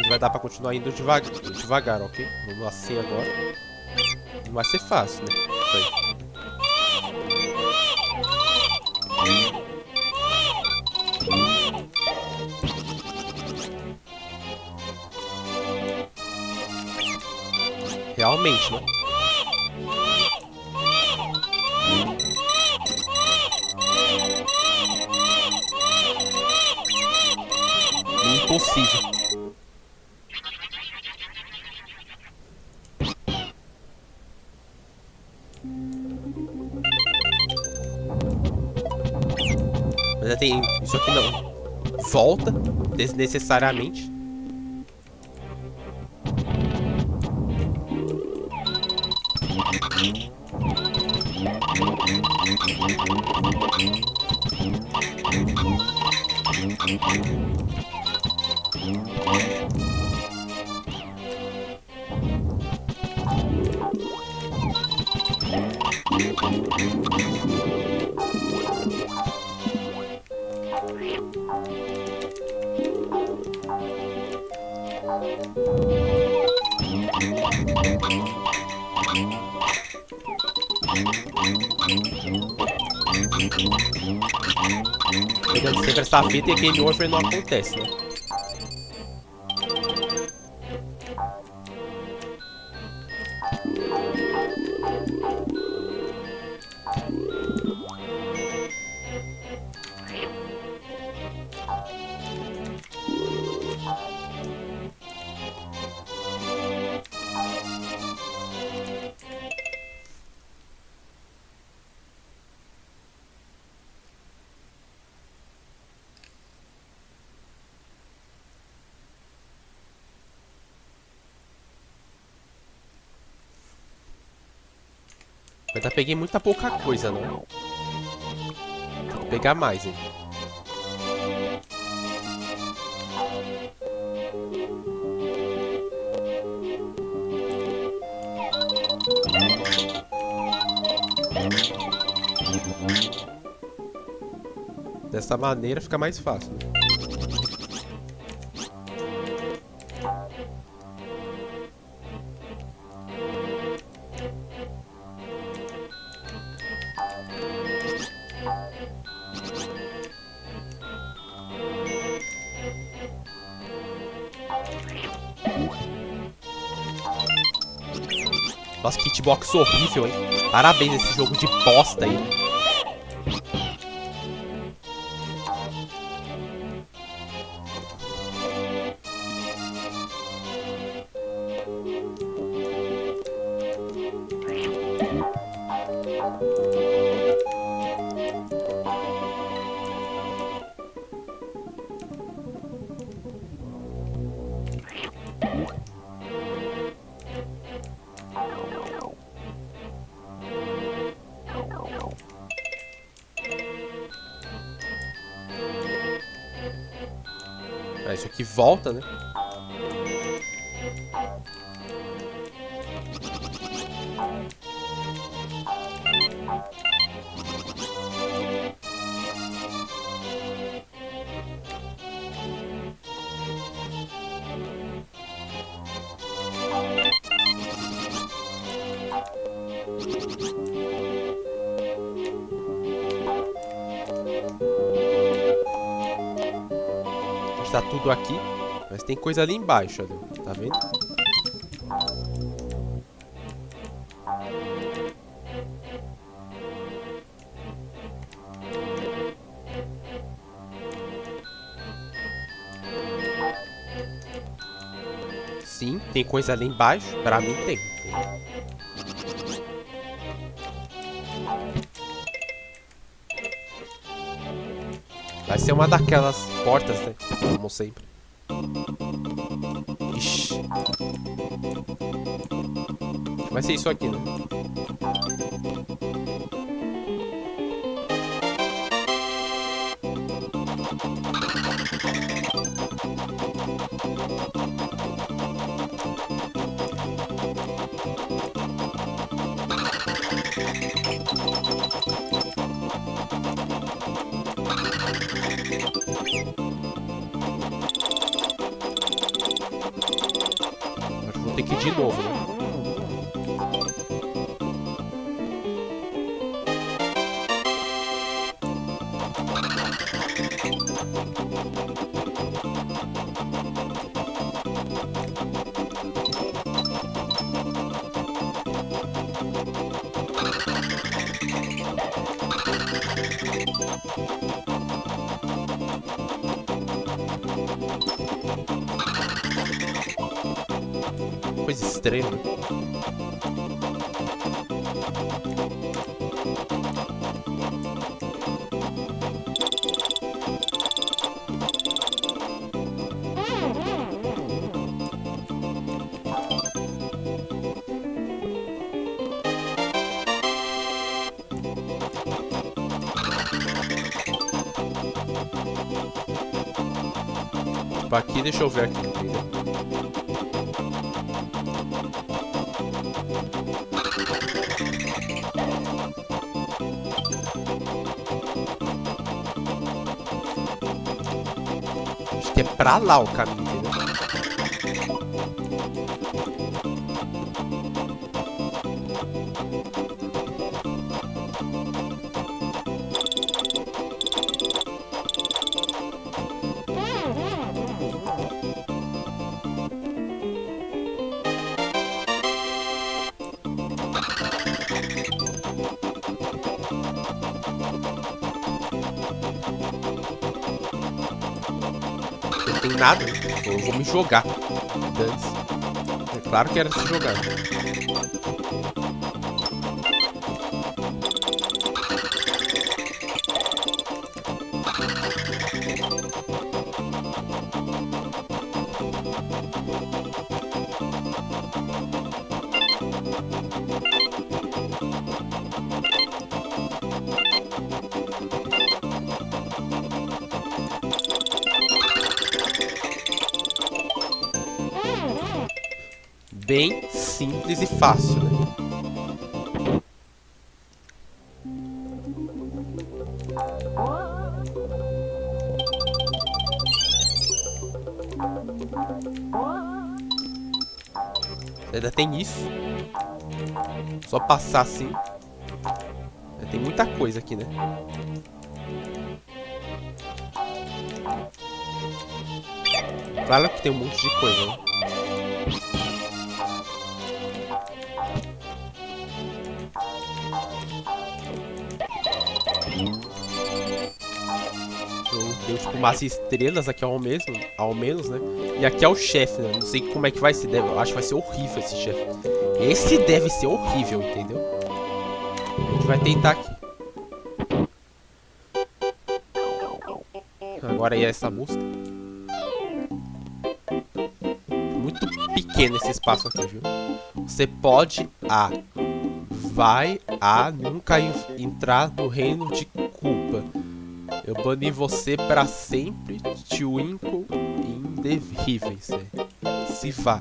Vai dar pra continuar indo devagar, ok? Vamos assim agora. Não vai ser fácil, né? Isso aí. Realmente, né? impossível. Mas tem isso aqui não. Volta desnecessariamente. Pegando sempre essa fita e game over não acontece, né? Mas já peguei muita pouca coisa, não? Tem que pegar mais, hein? Dessa maneira fica mais fácil, né? Nossa, que hitbox horrível, hein? Parabéns esse jogo de bosta aí. Ah, isso aqui volta, né? Está tudo aqui, mas tem coisa ali embaixo, olha. Tá vendo? Sim, tem coisa ali embaixo. Pra mim tem. Vai ser uma daquelas portas, né? Como sempre. Ixi. Vai ser isso aqui, né? Vou ter que ir de novo, né? Coisa estranha, né? Tipo, aqui, deixa eu ver aqui, entendeu? Acho que é pra lá o caminho, entendeu? Não tem nada, eu vou me jogar. Dane-se. É claro que era se jogar. Bem simples e fácil, né? Ainda tem isso. Só passar assim. Tem muita coisa aqui, né? Claro que tem um monte de coisa, né? Deu tipo umas estrelas aqui ao menos, né? E aqui é o chefe, né? Não sei como é que vai ser. Eu acho que vai ser horrível esse chefe. Esse deve ser horrível, entendeu? A gente vai tentar aqui. Agora aí é essa música. Muito pequeno esse espaço aqui, viu? Você pode vai nunca entrar no reino de culpa. Eu bani você pra sempre, Twinkle Indevíveis. Se vá.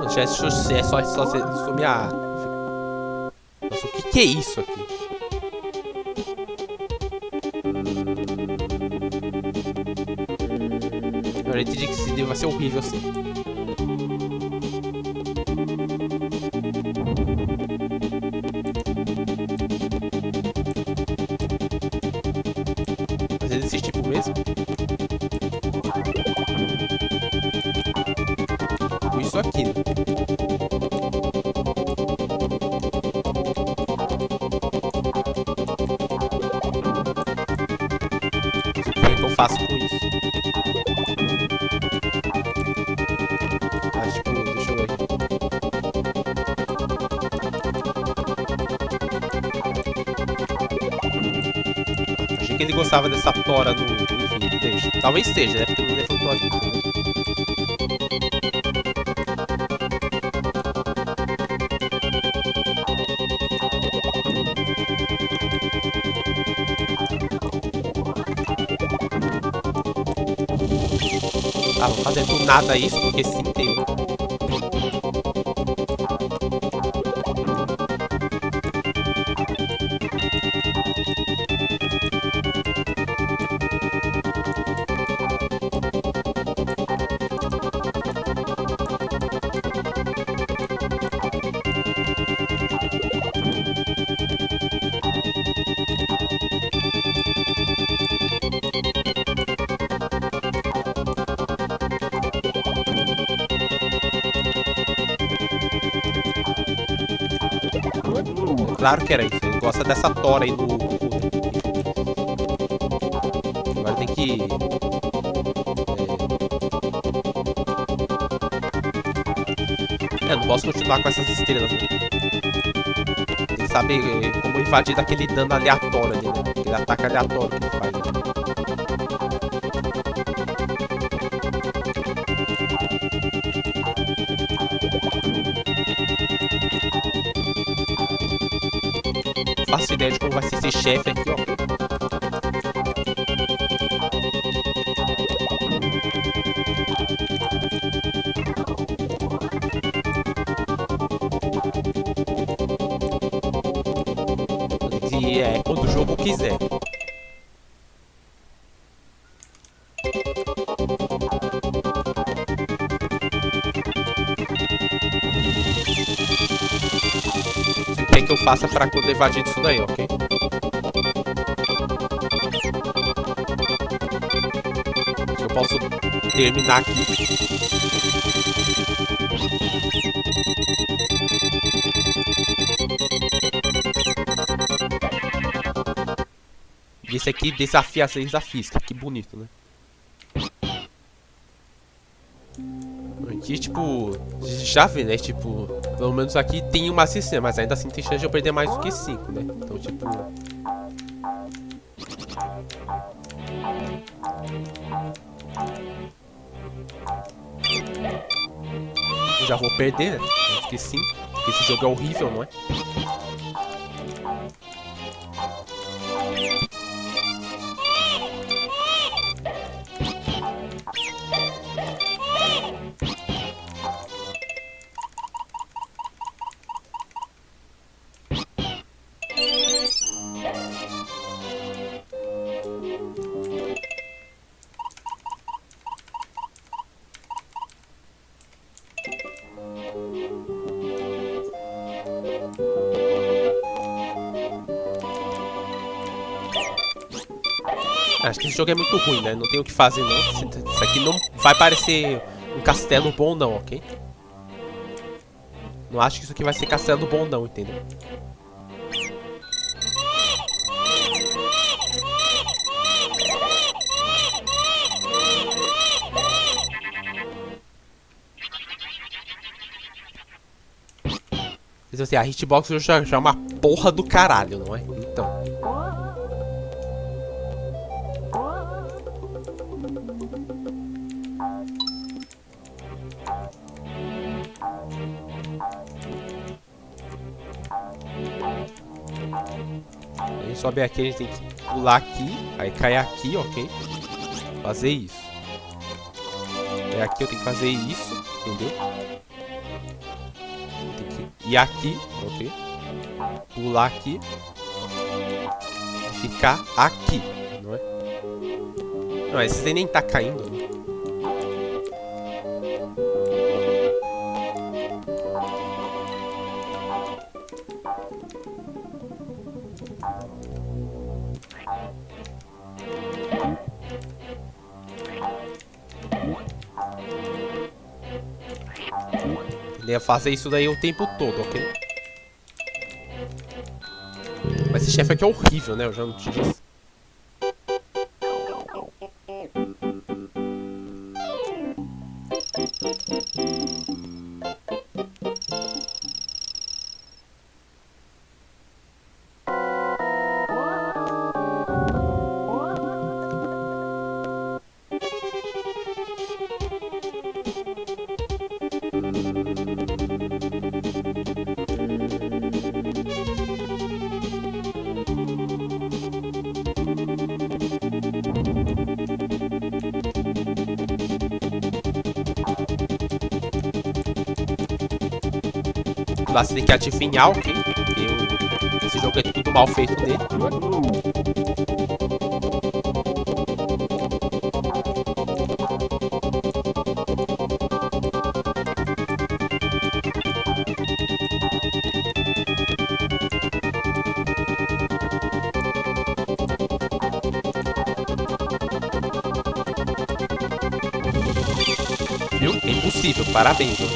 Já é só sumir a... Nossa, o que é isso aqui? Eu entendi que esse nível vai ser horrível assim. Mas é desse tipo mesmo? Isso aqui, né? O que eu faço com isso? Ah, tipo, deixa eu ver aqui. Achei que ele gostava dessa tora no... Enfim, deixa. Talvez seja, né? Porque não levantou aqui, entendeu? Ah, vou fazer do nada isso, porque sim, tem. Claro que era isso. Ele gosta dessa tora aí no que... eu não posso continuar com essas estrelas, né? Tem que saber como invadir daquele dano aleatório ali, né? Aquele ataque aleatório que ele faz, né? Faço ideia de como vai ser esse chefe aqui, ó. E é quando o jogo quiser. Tem que eu faça pra quando evadir disso daí, ok? Eu posso terminar aqui. E esse aqui desafia as leis da física. Que bonito, né? Aqui, tipo, já vê, né? Tipo, pelo menos aqui tem uma assistência, mas ainda assim tem chance de eu perder mais do que 5, né? Então, tipo... eu já vou perder, né? Mais do que 5, porque esse jogo é horrível, não é? Acho que esse jogo é muito ruim, né? Não tem o que fazer, não. Isso aqui não vai parecer um castelo bom, não, ok? Não acho que isso aqui vai ser castelo bom, não, entendeu? Mas assim, a hitbox já é uma porra do caralho, não é? Então... a gente sobe aqui, a gente tem que pular aqui, aí cai aqui, ok? Fazer isso. Aí aqui eu tenho que fazer isso, entendeu? Tem que ir aqui, ok? Pular aqui. E ficar aqui, não é? Não, esse nem tá caindo, né? Ele ia fazer isso daí o tempo todo, ok? Mas esse chefe aqui é horrível, né? Eu já não te disse. Lá você tem que adivinhar, ok? Porque esse jogo é tudo mal feito dele. Viu? É impossível, parabéns, né?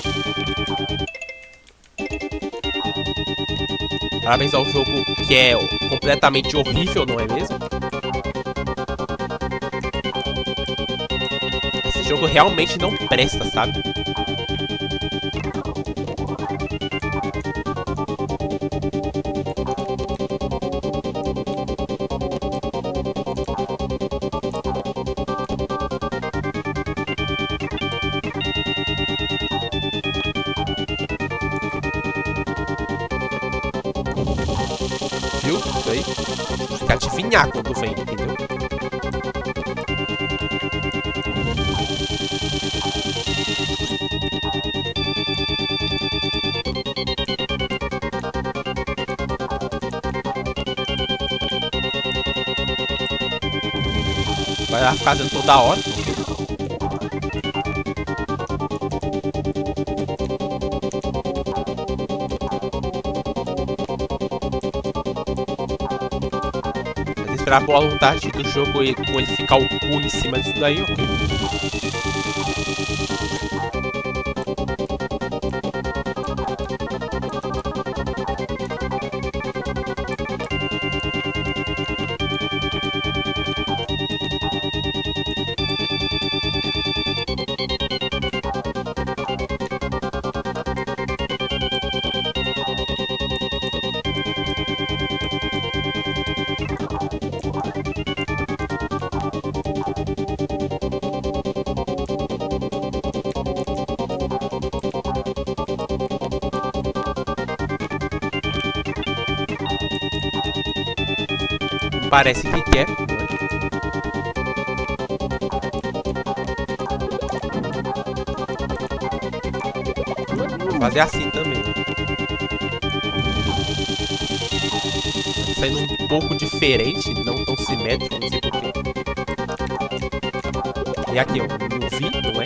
Parabéns ao jogo que é completamente horrível, não é mesmo? jogo realmente não presta, sabe? Viu? Isso aí. Tem que adivinhar quando vem, entendeu? Vai lá fazendo toda hora. Mas esperar a boa vontade do jogo e com ele ficar o cu em cima disso daí, ok? Parece que quer. Vou fazer assim também. Tá saindo um pouco diferente, não tão simétrico, não sei porquê. E aqui, ó, não vi, não é?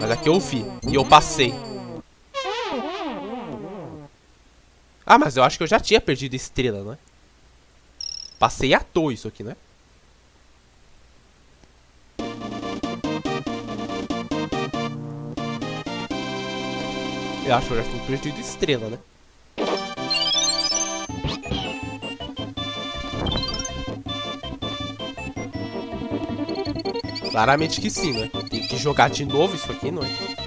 Mas aqui eu vi, e eu passei. Ah, mas eu acho que eu já tinha perdido estrela, né? Passei à toa isso aqui, né? Eu acho que eu já tinha perdido estrela, né? Claramente que sim, né? Tem que jogar de novo isso aqui, não é?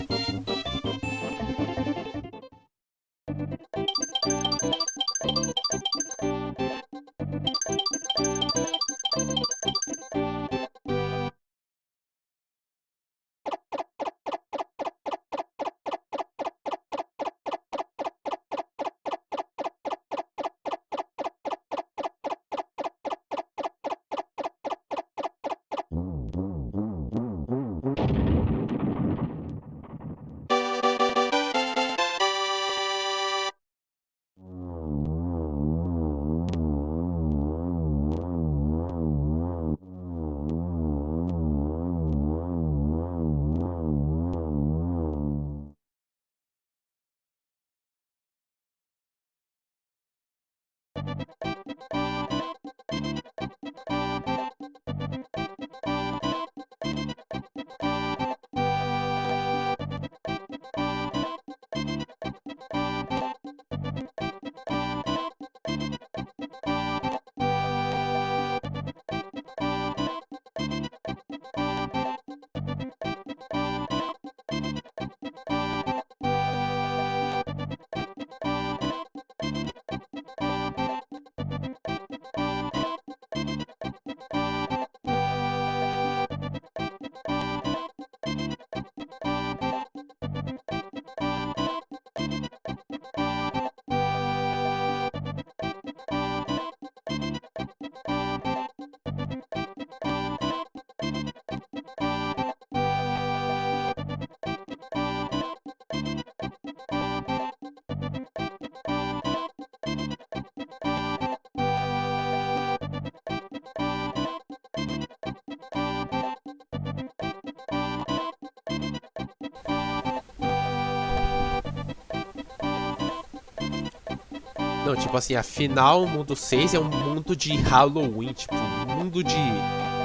Não, tipo assim, afinal o mundo 6 é um mundo de Halloween, tipo, um mundo de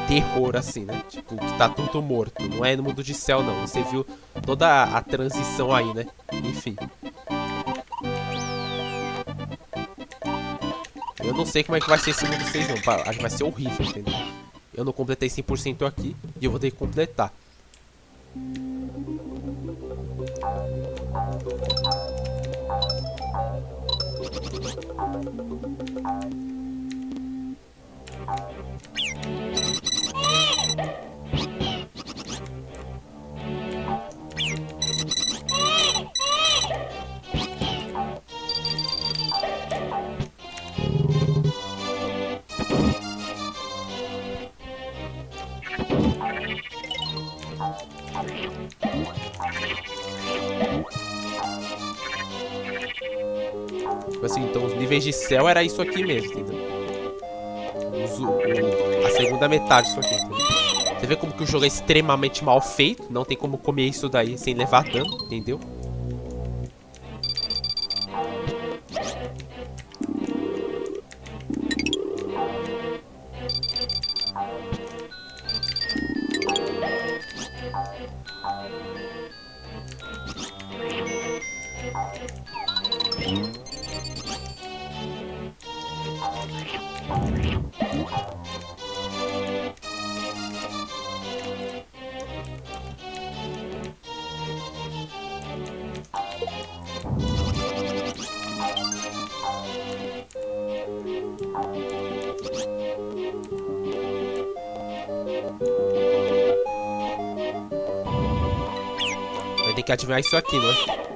terror, assim, né? Tipo, que tá tudo morto. Não é no mundo de céu, não. Você viu toda a transição aí, né? Enfim. Eu não sei como é que vai ser esse mundo 6, não. Acho que vai ser horrível, entendeu? Eu não completei 100% aqui e eu vou ter que completar. Assim, então os níveis de céu era isso aqui mesmo, entendeu? A segunda metade disso aqui, entendeu? Você vê como que o jogo é extremamente mal feito. Não tem como comer isso daí sem levar dano, entendeu? Vai ter que ativar isso aqui, não é?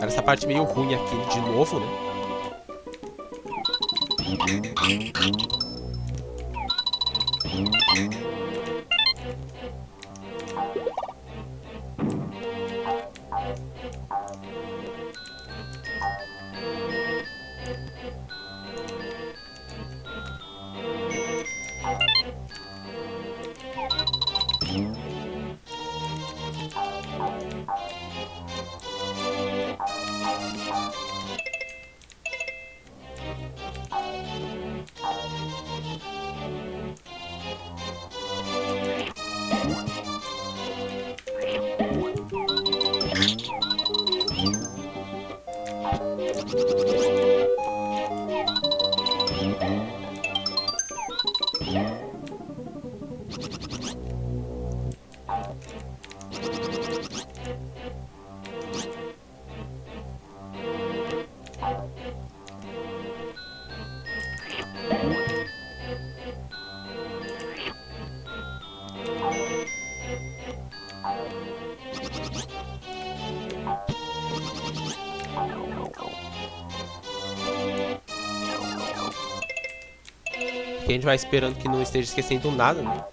Cara, essa parte meio ruim aqui de novo, né? Aqui a gente vai esperando que não esteja esquecendo nada, né?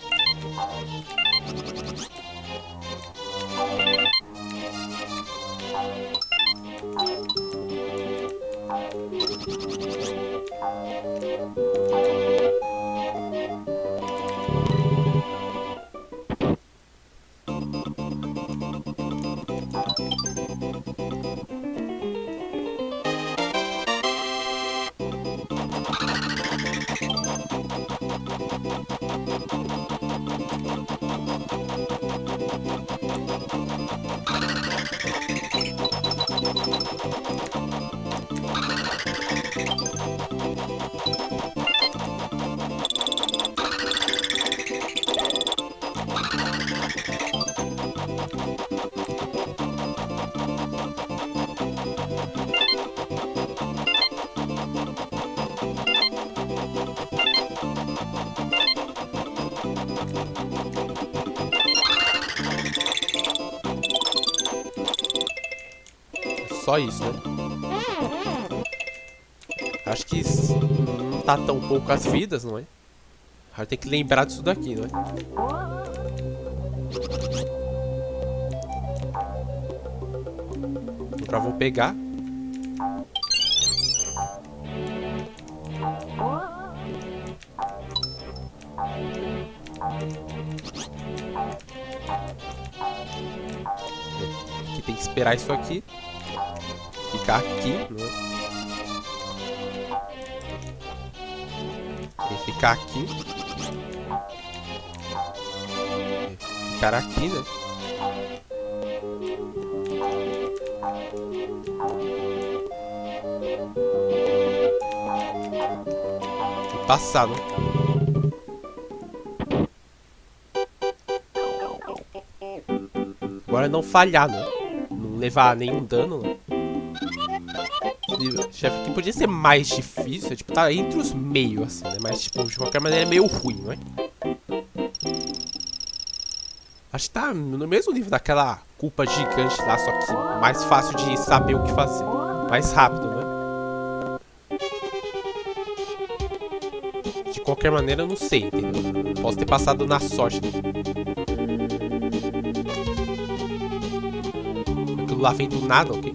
Só isso, né? Acho que não tá tão poucas vidas, não é? A gente tem que lembrar disso daqui, não é? Agora vou pegar. Aqui tem que esperar isso aqui. Ficar aqui, né? E ficar aqui. E ficar aqui, né? E passar, né? Agora não falhar, né? Não levar nenhum dano, né? Chefe aqui podia ser mais difícil, tipo, tá entre os meios, assim, né? Mas, tipo, de qualquer maneira é meio ruim, não é? Acho que tá no mesmo nível daquela culpa gigante lá, só que mais fácil de saber o que fazer. Mais rápido, né? De qualquer maneira, eu não sei, entendeu? Posso ter passado na sorte. Aquilo lá vem do nada, ok?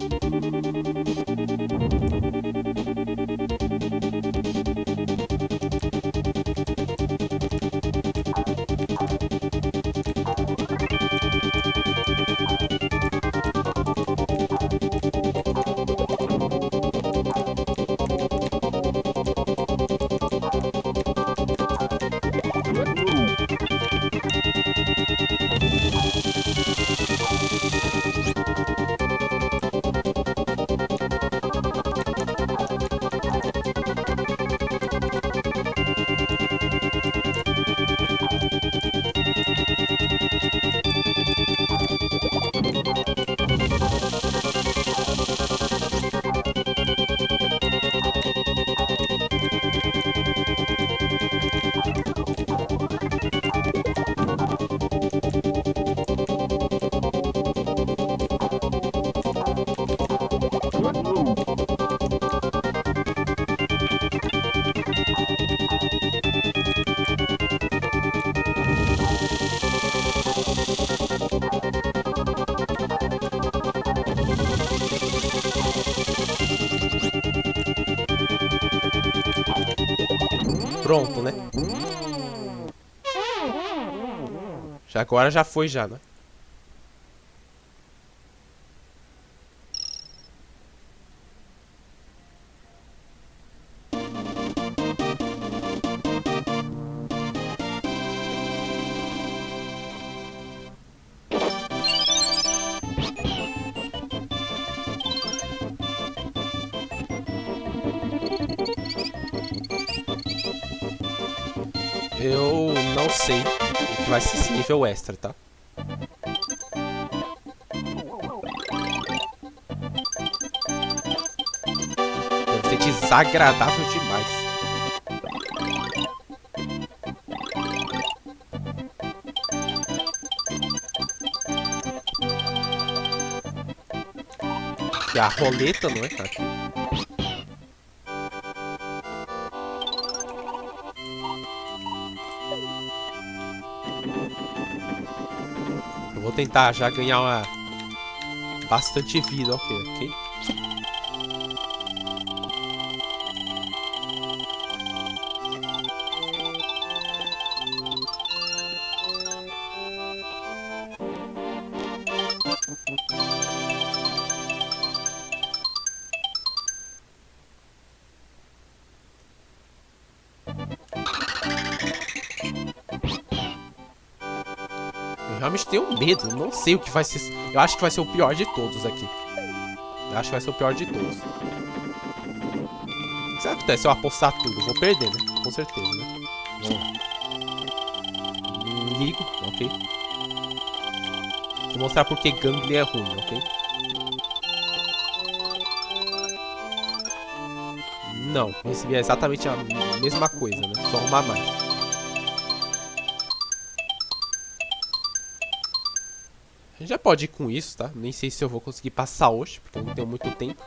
Pronto, né? Já agora já foi já, né? Eu não sei o que vai ser esse nível extra, tá? Deve ser desagradável demais. E a roleta, não é? Tá aqui. Eu vou tentar já ganhar bastante vida, ok? Eu realmente tenho medo, não sei o que vai ser. Eu acho que vai ser o pior de todos aqui. Eu acho que vai ser o pior de todos. O que acontece se eu apostar tudo? Eu vou perder, né? Com certeza, né? Ligo, ok? Vou mostrar porque Gangly é ruim, ok? Não, recebi exatamente a mesma coisa, né? Só uma a mais. gente já pode ir com isso, tá? Nem sei se eu vou conseguir passar hoje, porque eu não tenho muito tempo.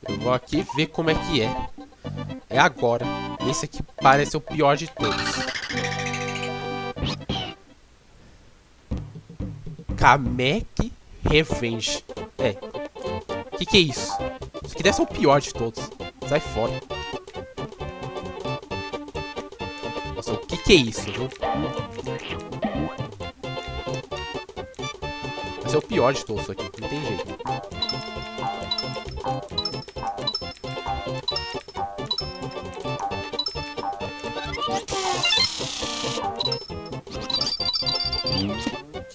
Eu vou aqui ver como é que é. É agora. Esse aqui parece o pior de todos. Kamek Revenge. É. Que é isso? Isso aqui deve ser o pior de todos. Sai fora. Nossa, o que é isso, viu? Vai ser o pior de todos isso aqui. Não tem jeito.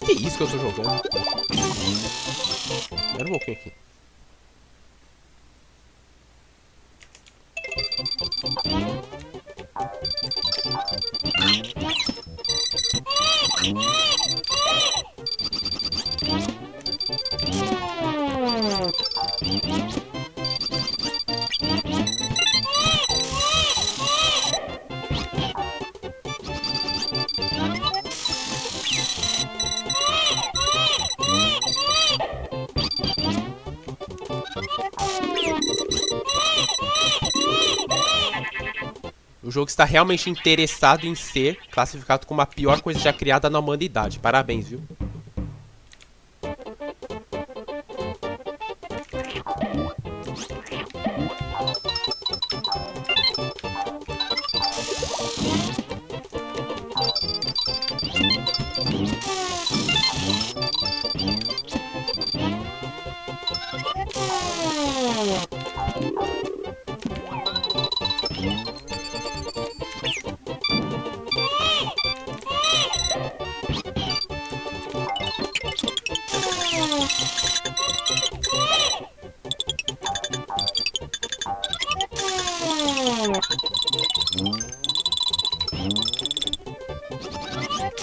Que é isso que eu tô jogando? Espera um pouquinho aqui. O jogo está realmente interessado em ser classificado como a pior coisa já criada na humanidade. Parabéns, viu?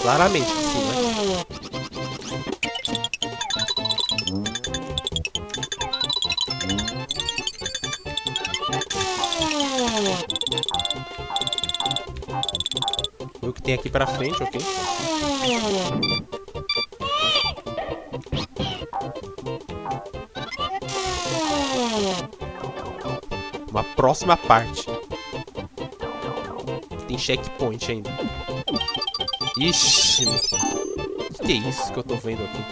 Claramente, sim, né? O que tem aqui pra frente, ok? Uma próxima parte. Tem checkpoint ainda. Ixi, meu. Que é isso que eu tô vendo aqui?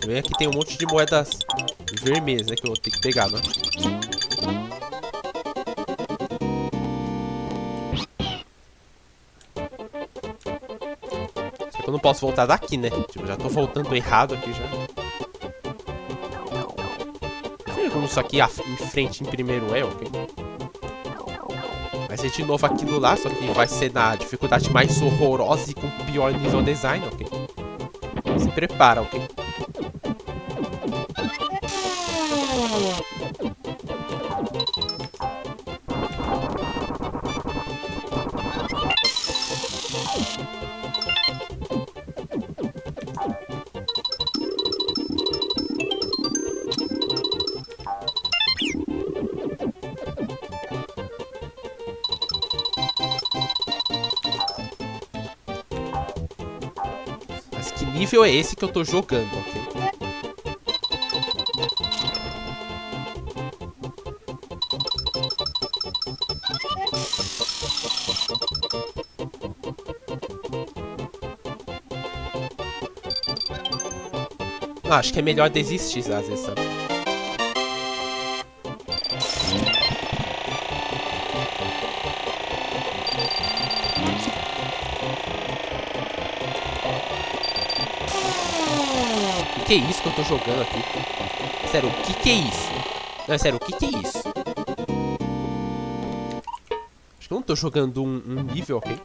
Vem aqui, tem um monte de moedas vermelhas, né? Que eu vou ter que pegar, né? Só que eu não posso voltar daqui, né? Tipo, já tô voltando errado aqui já. Não sei como isso aqui em frente em primeiro é, ok? Vai ser de novo aquilo lá, só que vai ser na dificuldade mais horrorosa e com pior nível design, ok? Se prepara, ok? Mas que nível é esse que eu tô jogando, ok? Ah, acho que é melhor desistir às vezes, sabe? O que é isso que eu tô jogando aqui? Sério, o que é isso? Não, sério, o que é isso? Acho que eu não tô jogando um nível, ok?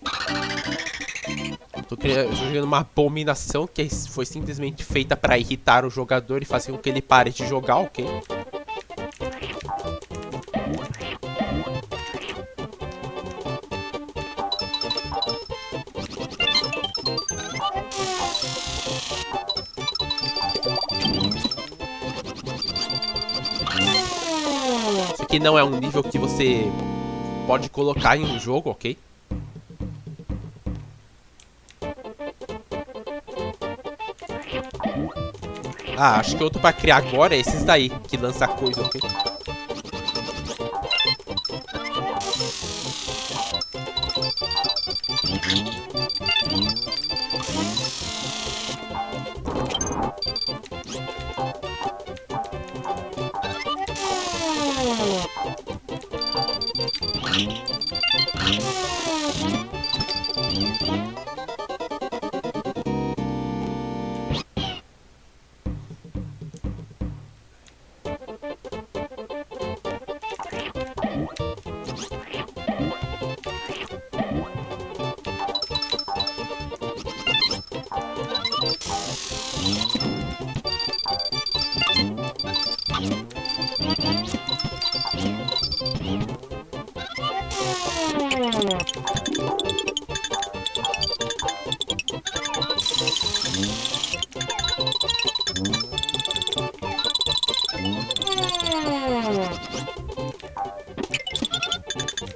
Tô jogando uma abominação que foi simplesmente feita pra irritar o jogador e fazer com que ele pare de jogar, ok? aqui não é um nível que você pode colocar em um jogo, ok? Ah, acho que outro pra criar agora é esses daí, que lança coisa, ok?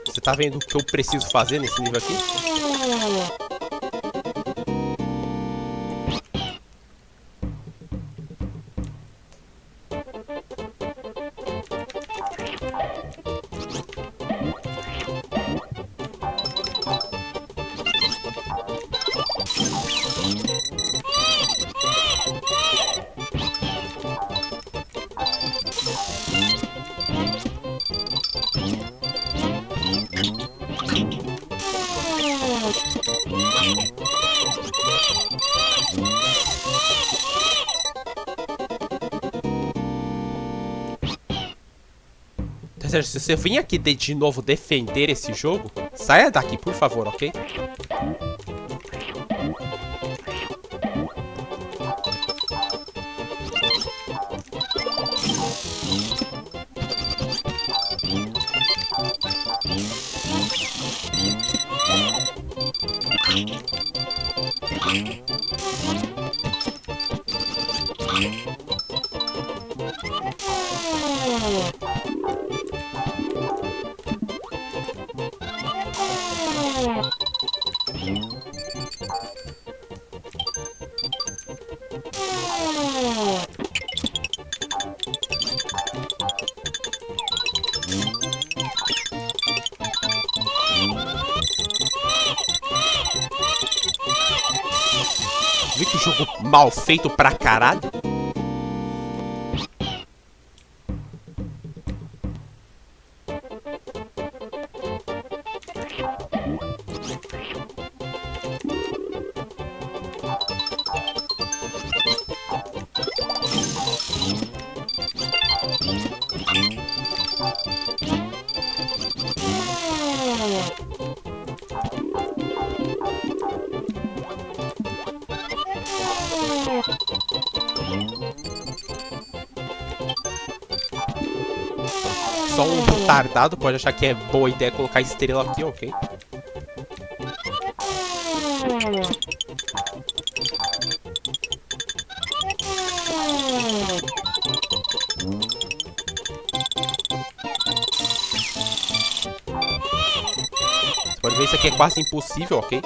Você tá vendo o que eu preciso fazer nesse nível aqui? Se você vir aqui de novo defender esse jogo, saia daqui, por favor, ok? Viu que jogo mal feito pra caralho? Só um retardado pode achar que é boa ideia colocar estrela aqui, ok? Você pode ver, isso aqui é quase impossível, ok?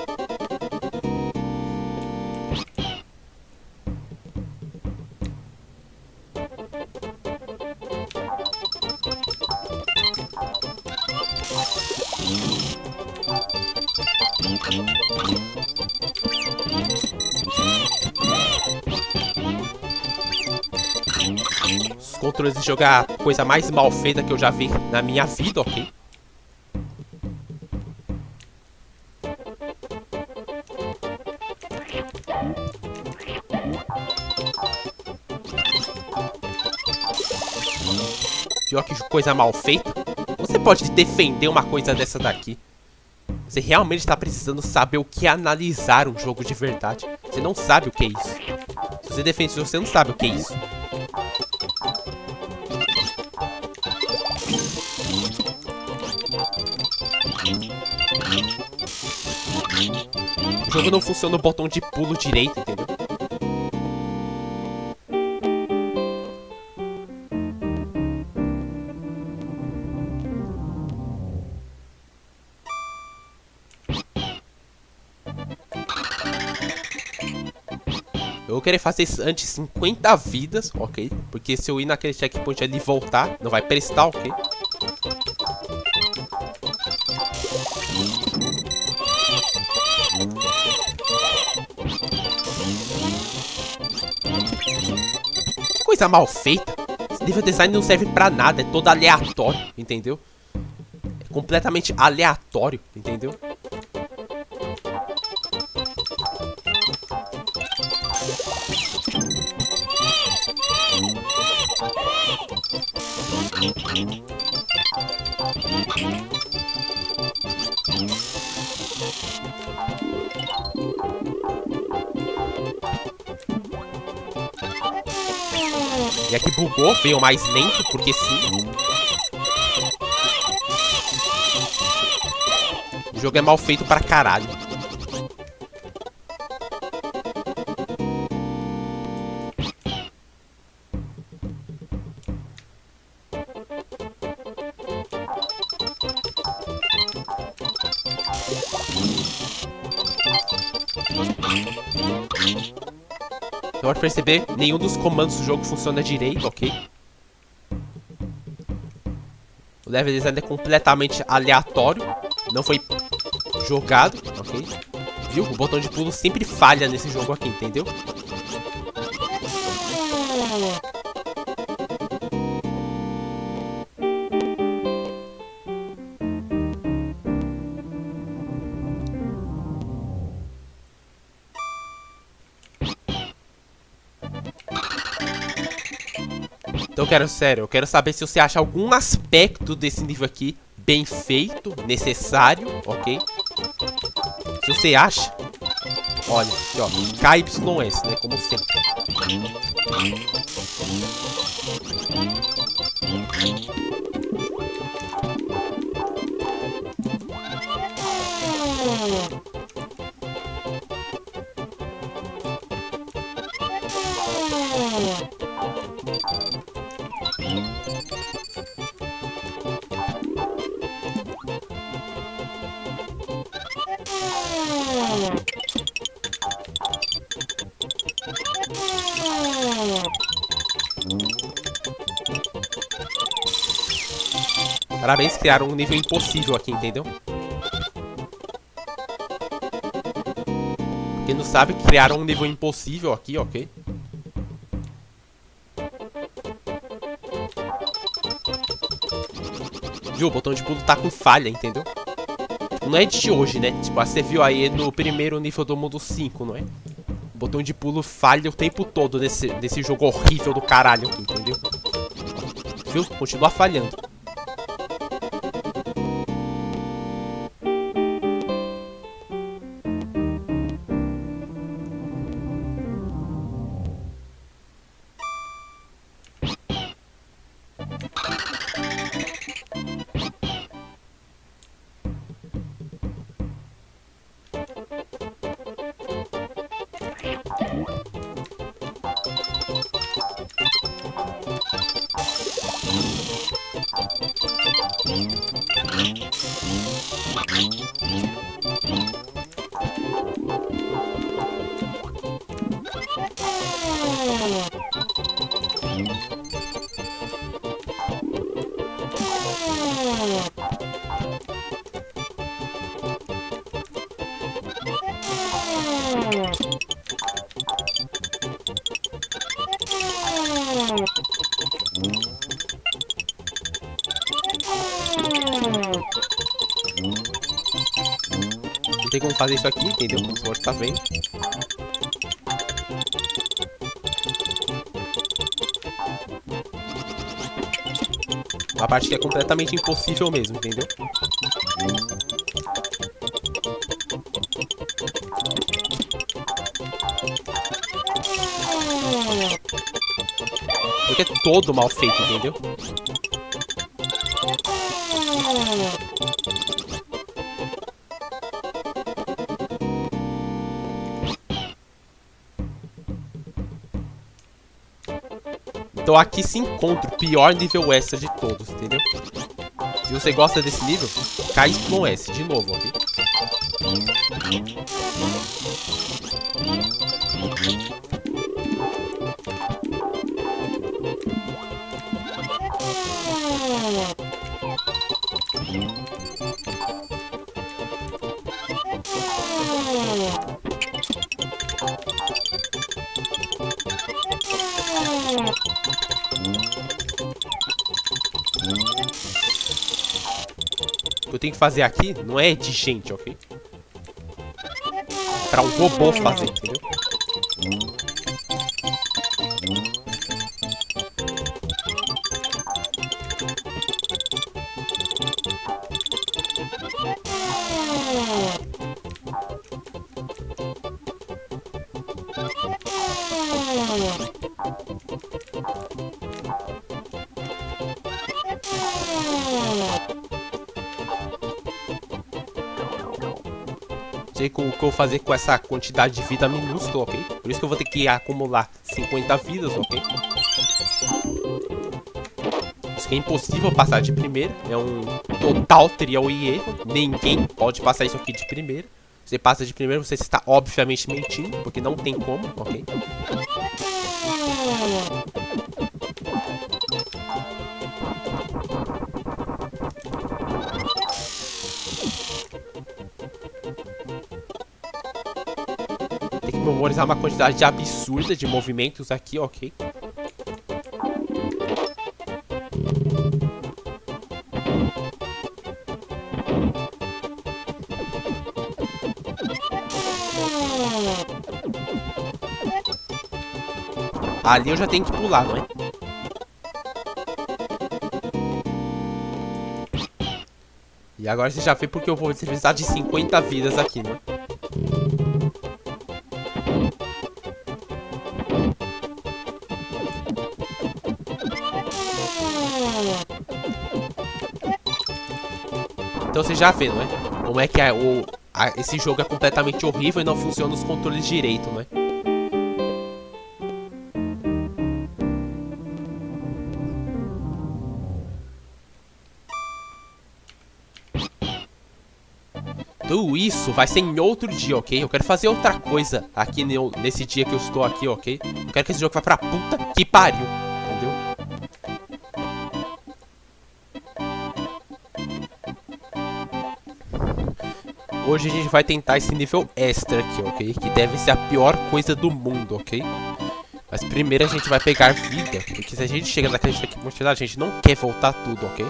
Os controles de jogar a coisa mais mal feita que eu já vi na minha vida, ok? Pior que coisa mal feita. Você pode defender uma coisa dessa daqui. Você realmente está precisando saber o que é analisar um jogo de verdade. Você não sabe o que é isso. Se você defende isso, você não sabe o que é isso. O jogo não funciona no botão de pulo direito, entendeu? Eu vou querer fazer isso antes de 50 vidas, ok? Porque se eu ir naquele checkpoint ali e voltar, não vai prestar, ok? Que coisa mal feita. Esse nível design não serve pra nada, é todo aleatório, entendeu? É completamente aleatório, entendeu? E aqui bugou, veio mais lento, porque sim. O jogo é mal feito pra caralho. Pode perceber, nenhum dos comandos do jogo funciona direito, ok? O level design é completamente aleatório. Não foi jogado, ok? Viu? O botão de pulo sempre falha nesse jogo aqui, entendeu? Então eu quero saber se você acha algum aspecto desse nível aqui bem feito, necessário, ok? Se você acha, olha, aqui ó, KYS, né, como sempre. Parabéns, criaram um nível impossível aqui, entendeu? Quem não sabe, criaram um nível impossível aqui, ok? Viu? O botão de pulo tá com falha, entendeu? Não é de hoje, né? Tipo, você viu aí no primeiro nível do mundo 5, não é? O botão de pulo falha o tempo todo nesse jogo horrível do caralho aqui, entendeu? Viu? Continua falhando. Não tem como fazer isso aqui, entendeu? Como você tá vendo. Uma parte que é completamente impossível mesmo, entendeu? Porque é todo mal feito, entendeu? Então aqui se encontra o pior nível extra de todos, entendeu? Se você gosta desse nível, KYS, de novo, ok? tenho que fazer aqui não é de gente, ok? Pra um robô fazer, entendeu? Sei o que eu vou fazer com essa quantidade de vida minúscula, ok? Por isso que eu vou ter que acumular 50 vidas, ok? Isso que é impossível passar de primeira. É um total trial e erro. Ninguém pode passar isso aqui de primeira. Você passa de primeira, você está obviamente mentindo, porque não tem como, ok? Tem que memorizar uma quantidade absurda de movimentos aqui, ok? Ali eu já tenho que pular, não é? E agora você já vê porque eu vou precisar de 50 vidas aqui, não é? Então você já vê, não é? Como é que esse jogo é completamente horrível e não funciona os controles direito, não é? Tudo isso vai ser em outro dia, ok? Eu quero fazer outra coisa aqui nesse dia que eu estou aqui, ok? Eu quero que esse jogo vá pra puta que pariu, entendeu? Hoje a gente vai tentar esse nível extra aqui, ok? Que deve ser a pior coisa do mundo, ok? Mas primeiro a gente vai pegar vida, porque se a gente chega naquela quantidade, a gente não quer voltar tudo, ok?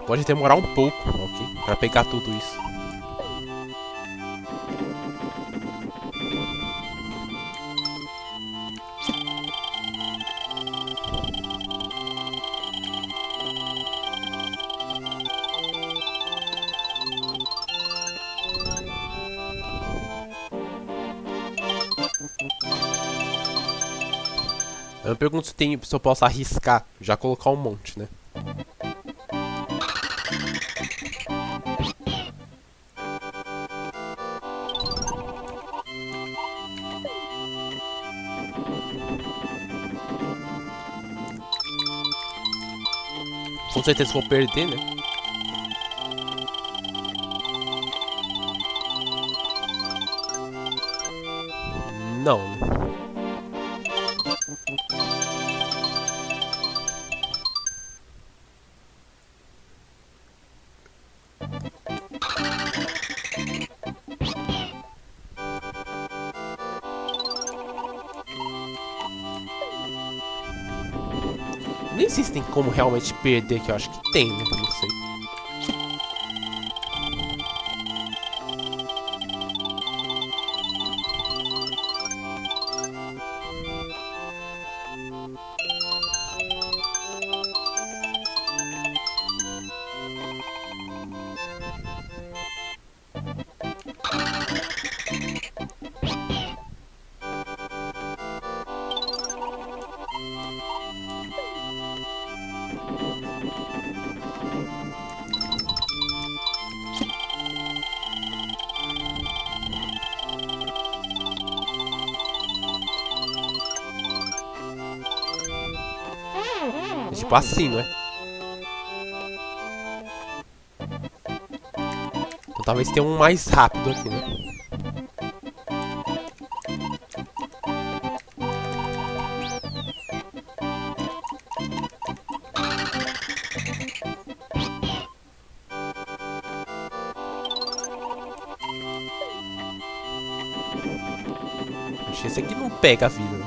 Pode demorar um pouco, ok? Pra pegar tudo isso. Eu me pergunto se eu posso arriscar, já colocar um monte, né? Com certeza vou perder, né? Não, né? Nem sei se tem como realmente perder, que eu acho que tem, né? Não sei. É tipo assim, não é? Então talvez tenha um mais rápido aqui, né? Acho que esse aqui não pega a vida, né?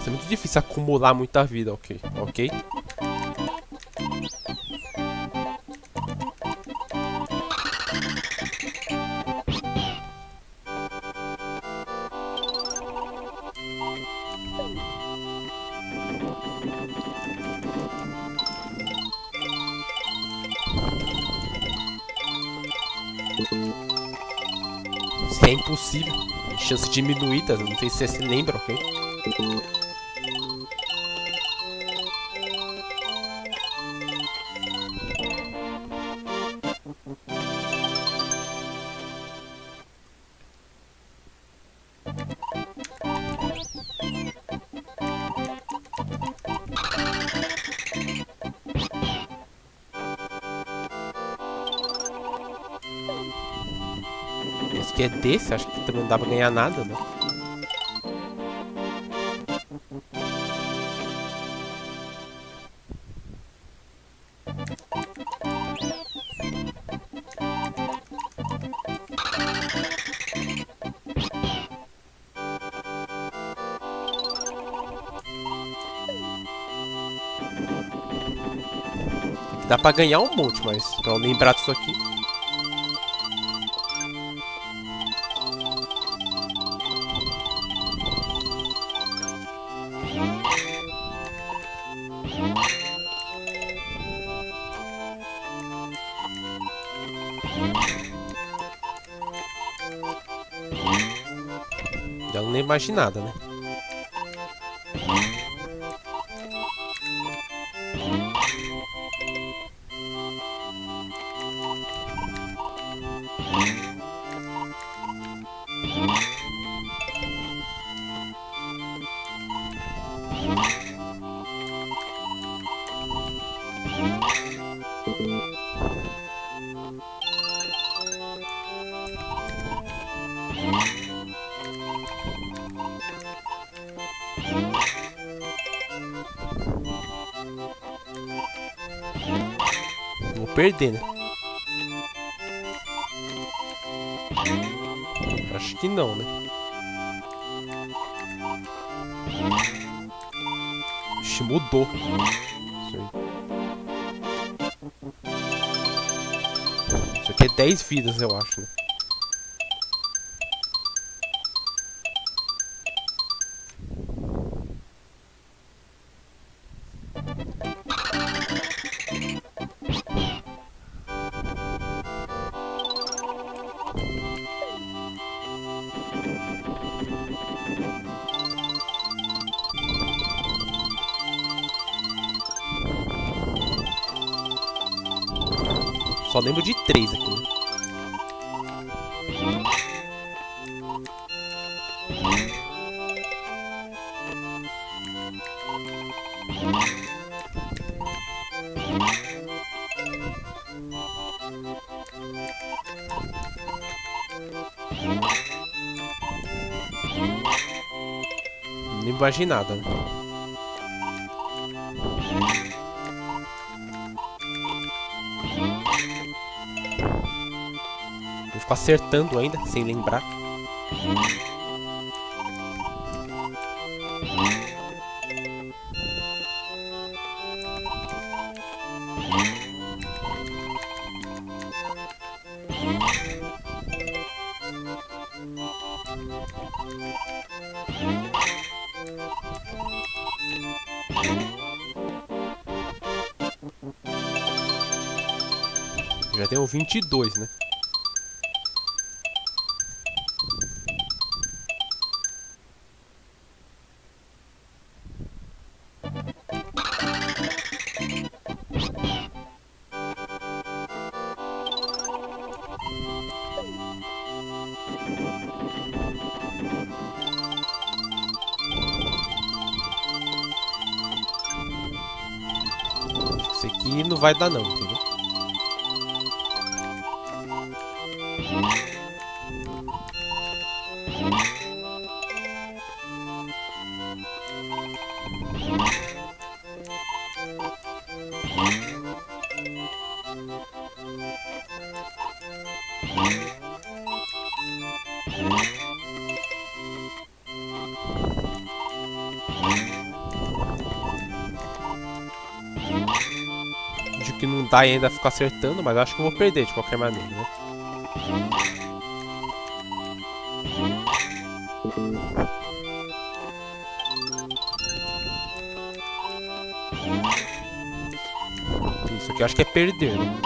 Nossa, é muito difícil acumular muita vida, ok? Ok? Isso é impossível. Chance diminuída, não sei se você se lembra, ok? Esse que é desse, acho que também não dá pra ganhar nada, né? Dá pra ganhar um monte, mas pra eu lembrar disso aqui. Já não lembro mais de nada, né? Vou perder, né? Acho que não, né? Ixi, mudou. Isso aí. Isso aqui é 10 vidas, eu acho, né? Só lembro de 3 aqui, né? Não lembro mais de nada, né? Vou ficar acertando ainda, sem lembrar. Já deu 22, né? Isso aqui não vai dar não, entendeu? que não dá e ainda fico acertando, mas eu acho que eu vou perder de qualquer maneira, né? Isso aqui eu acho que é perder, né?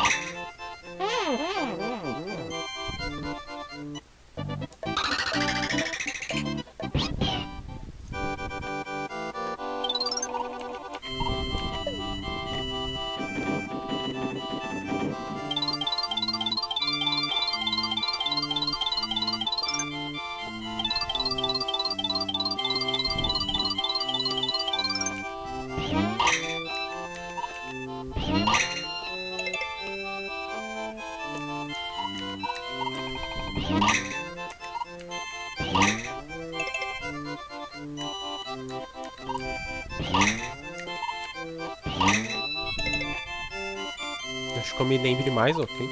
Acho que eu me lembre mais, ok?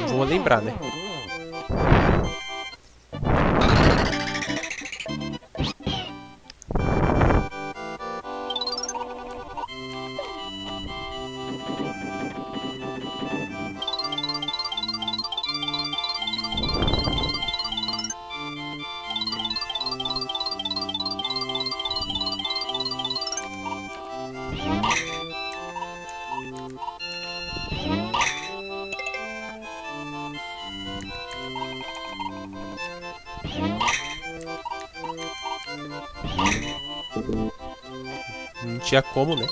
Vou lembrar, né? Não tinha como, né?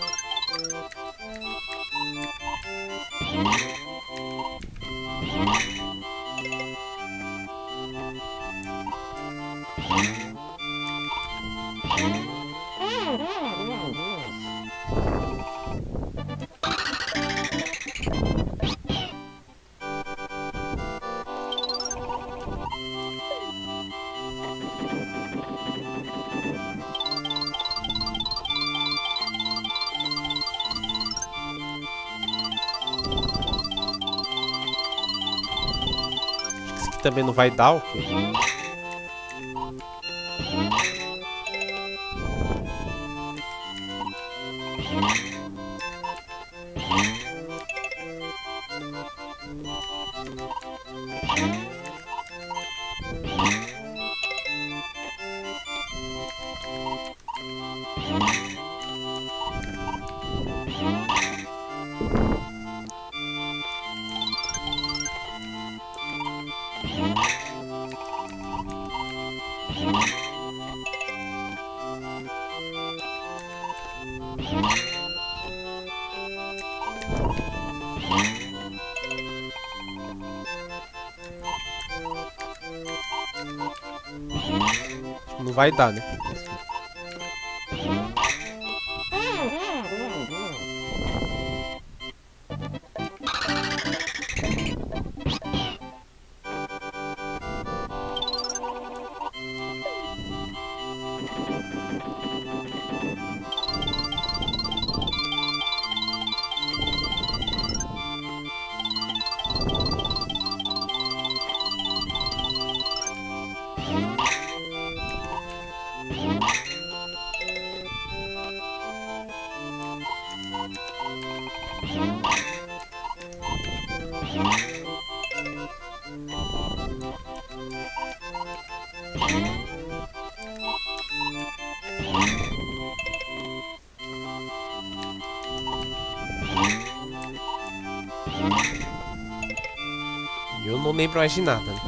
Isso aqui também não vai dar, ok? Não vai dar, né? Eu não lembro mais de nada, né?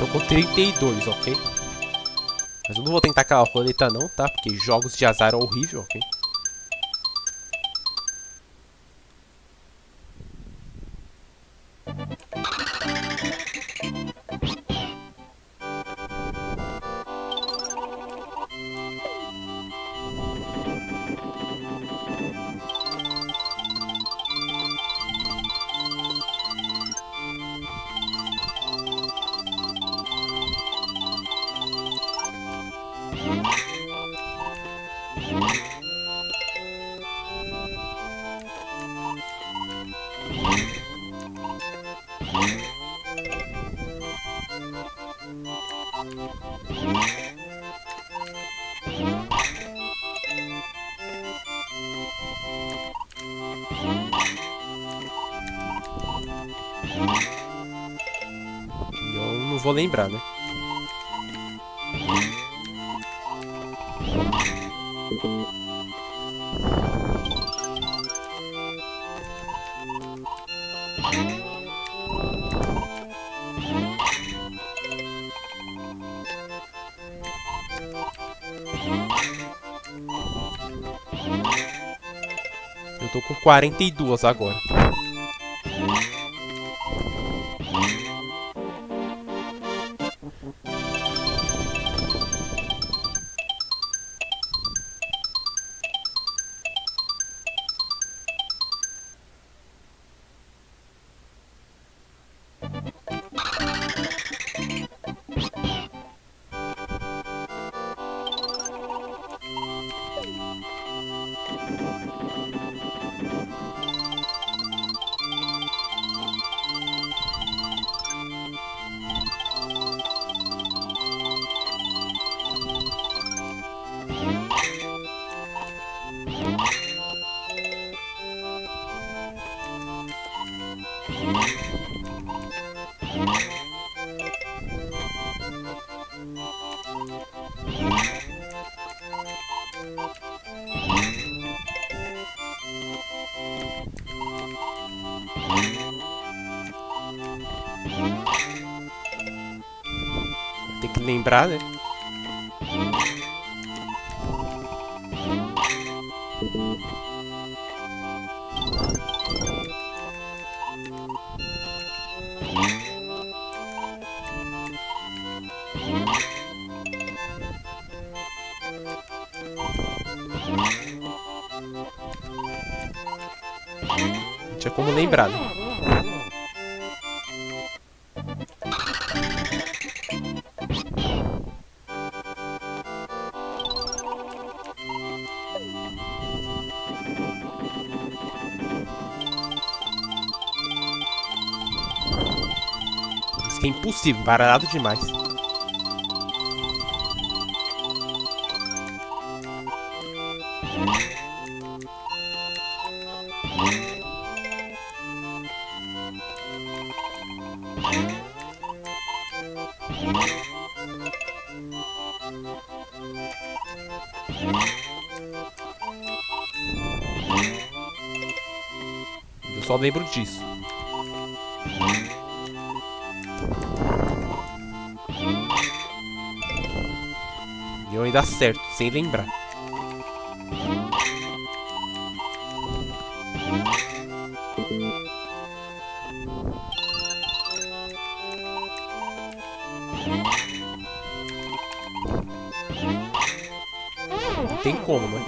Eu tô com 32, ok? Mas eu não vou tentar aquela roleta não, tá? Porque jogos de azar é horrível, ok? Eu não vou lembrar, né? Eu tô com 42 agora. Tem que lembrar, né? Não tinha como lembrar, né? Isso que é impossível, baralhado demais. Eu só lembro disso. E eu ainda acerto, sem lembrar. Não tem como, né?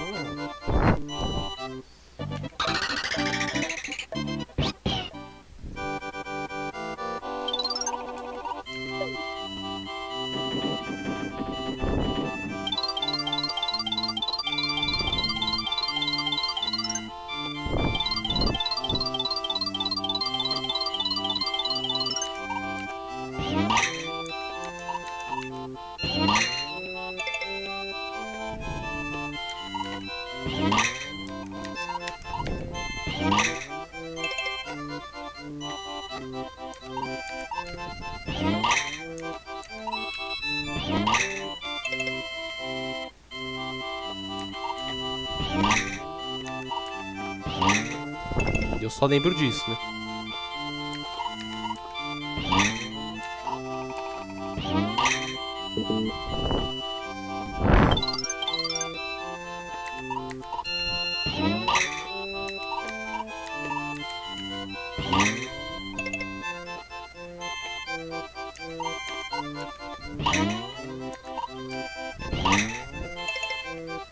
Eu só lembro disso, né?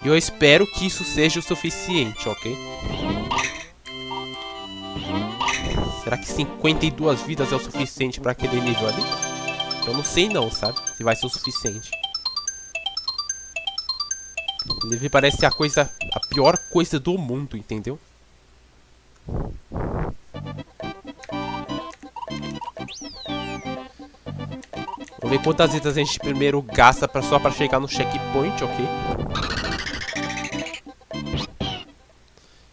E eu espero que isso seja o suficiente, ok? Será que 52 vidas é o suficiente pra aquele nível ali? Eu não sei não, sabe? Se vai ser o suficiente. O nível parece a pior coisa do mundo, entendeu? Vamos ver quantas vidas a gente primeiro gasta só pra chegar no checkpoint, ok?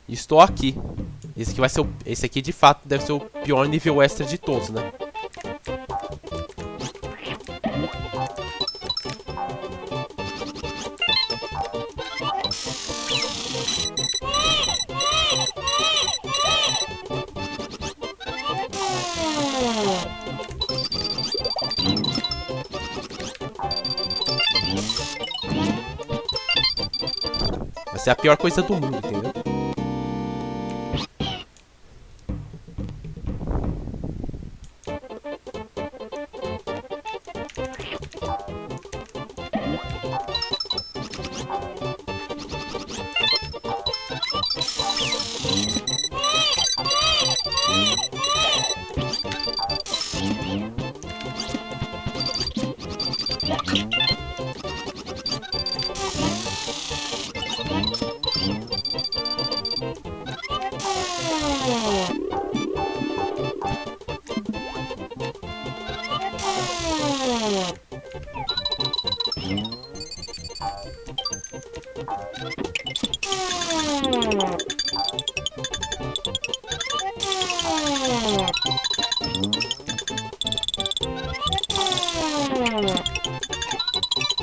Estou aqui. Esse aqui vai ser esse aqui de fato deve ser o pior nível extra de todos, né? Vai ser a pior coisa do mundo, entendeu?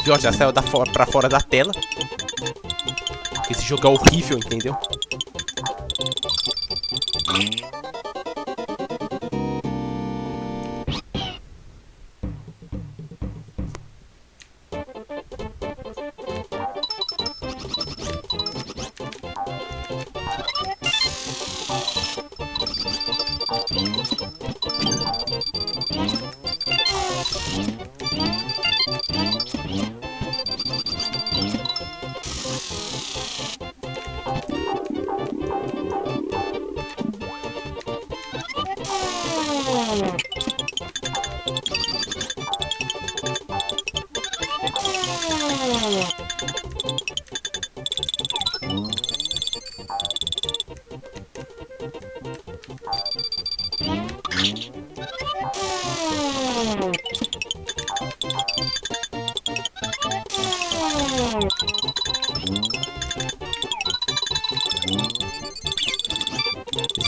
Pior, já saiu pra fora da tela. Esse jogo é horrível, entendeu?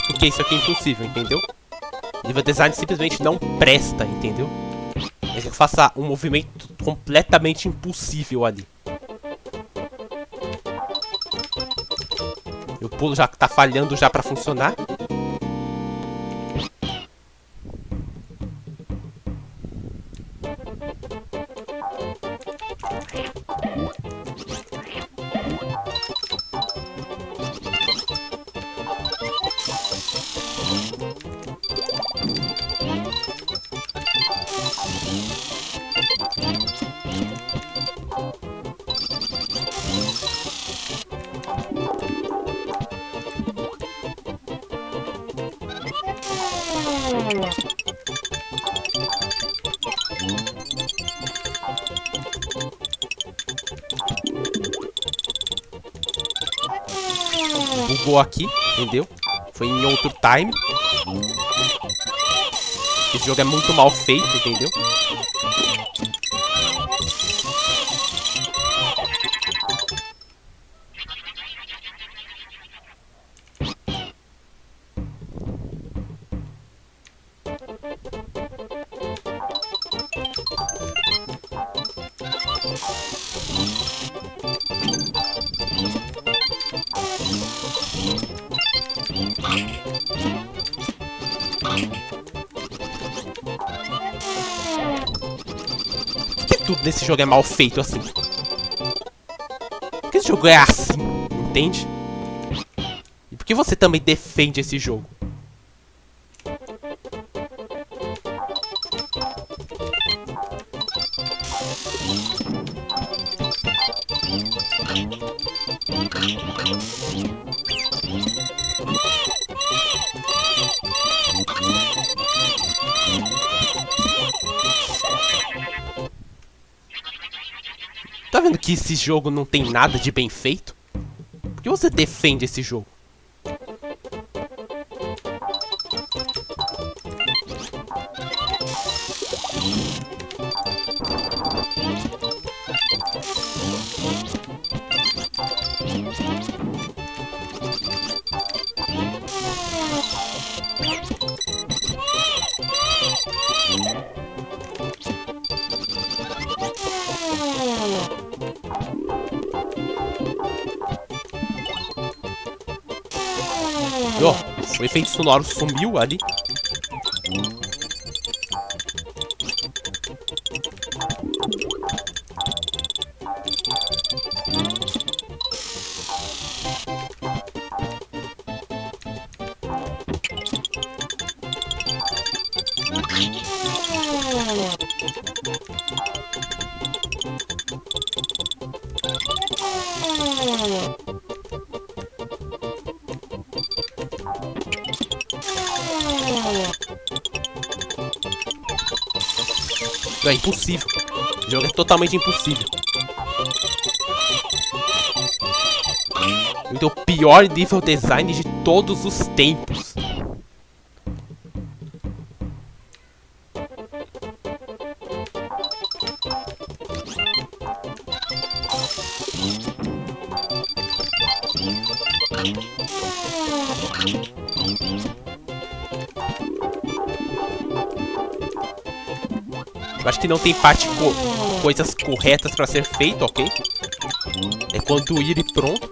Porque isso aqui é impossível, entendeu? O nível design simplesmente não presta, entendeu? É que eu faça um movimento completamente impossível ali. O pulo já tá falhando já pra funcionar. Bugou aqui, entendeu? Foi em outro time. Esse jogo é muito mal feito, entendeu? Por que tudo nesse jogo é mal feito assim? Por que esse jogo é assim? Entende? E por que você também defende esse jogo? vendo que esse jogo não tem nada de bem feito? Por que você defende esse jogo? Ó, o efeito sonoro sumiu ali. É impossível. O jogo é totalmente impossível. Ele tem o pior nível design de todos os tempos. Eu acho que não tem coisas corretas pra ser feito, ok? É quando ir e pronto.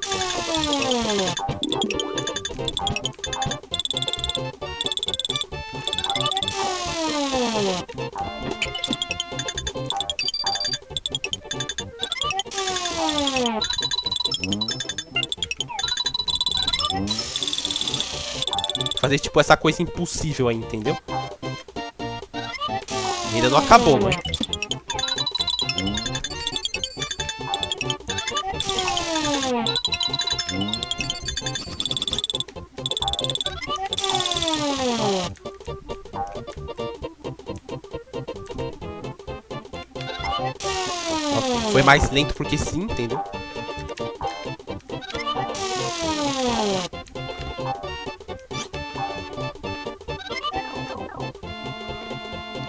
Fazer tipo essa coisa impossível aí, entendeu? Ainda não acabou, não é? Foi mais lento porque sim, entendeu?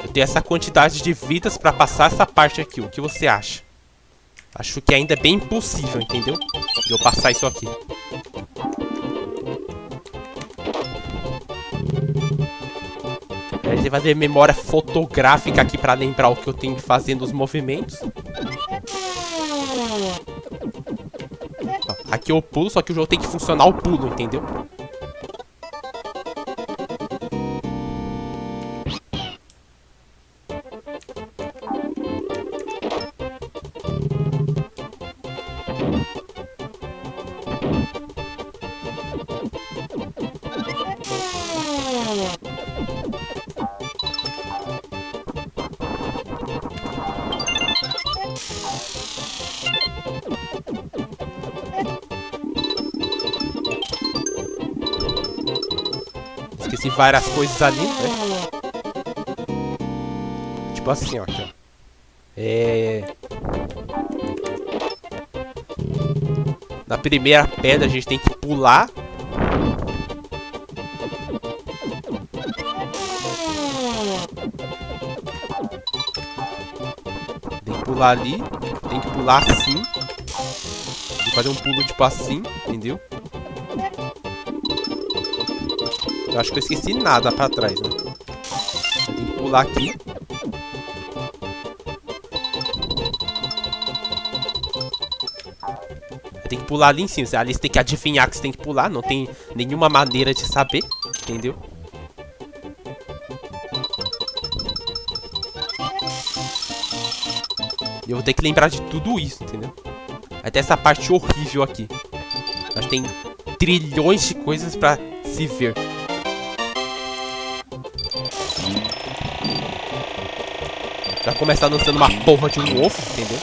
Eu tenho essa quantidade de vidas pra passar essa parte aqui. O que você acha? Acho que ainda é bem impossível, entendeu? De eu passar isso aqui. Ele vai ter memória fotográfica aqui pra lembrar o que eu tenho que fazer nos movimentos. Aqui eu pulo, só que o jogo tem que funcionar o pulo, entendeu? Esqueci várias coisas ali, né? Tipo assim, ó, aqui, ó. Na primeira pedra a gente tem que pular. Tem que pular ali. Tem que pular assim. Tem que fazer um pulo tipo assim, entendeu? Eu acho que eu esqueci nada pra trás, né? Tem que pular aqui. Tem que pular ali em cima. Ali você tem que adivinhar que você tem que pular. Não tem nenhuma maneira de saber, entendeu? E eu vou ter que lembrar de tudo isso, entendeu? Até essa parte horrível aqui. Mas tem trilhões de coisas pra se ver. Já começar lançando uma porra de um ovo, entendeu?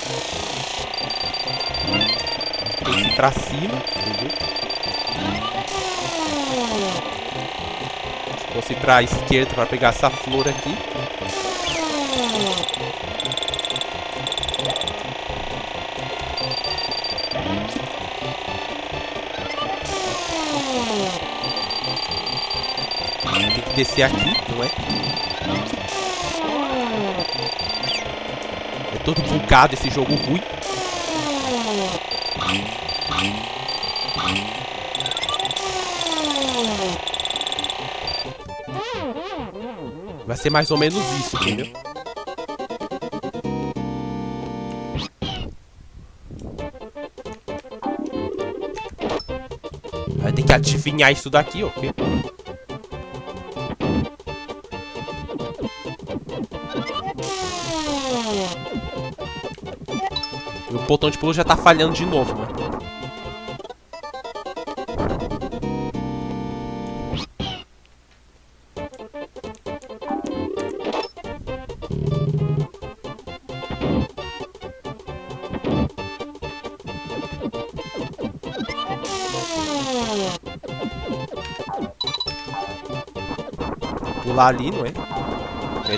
Tem que ir pra cima, entendeu? Posso ir pra esquerda pra pegar essa flor aqui. Tem que descer aqui, não é? É todo bugado esse jogo ruim. Vai ser mais ou menos isso, entendeu? Vai ter que adivinhar isso daqui, ok? E o botão de pulo já tá falhando de novo, né? Pular ali, não é?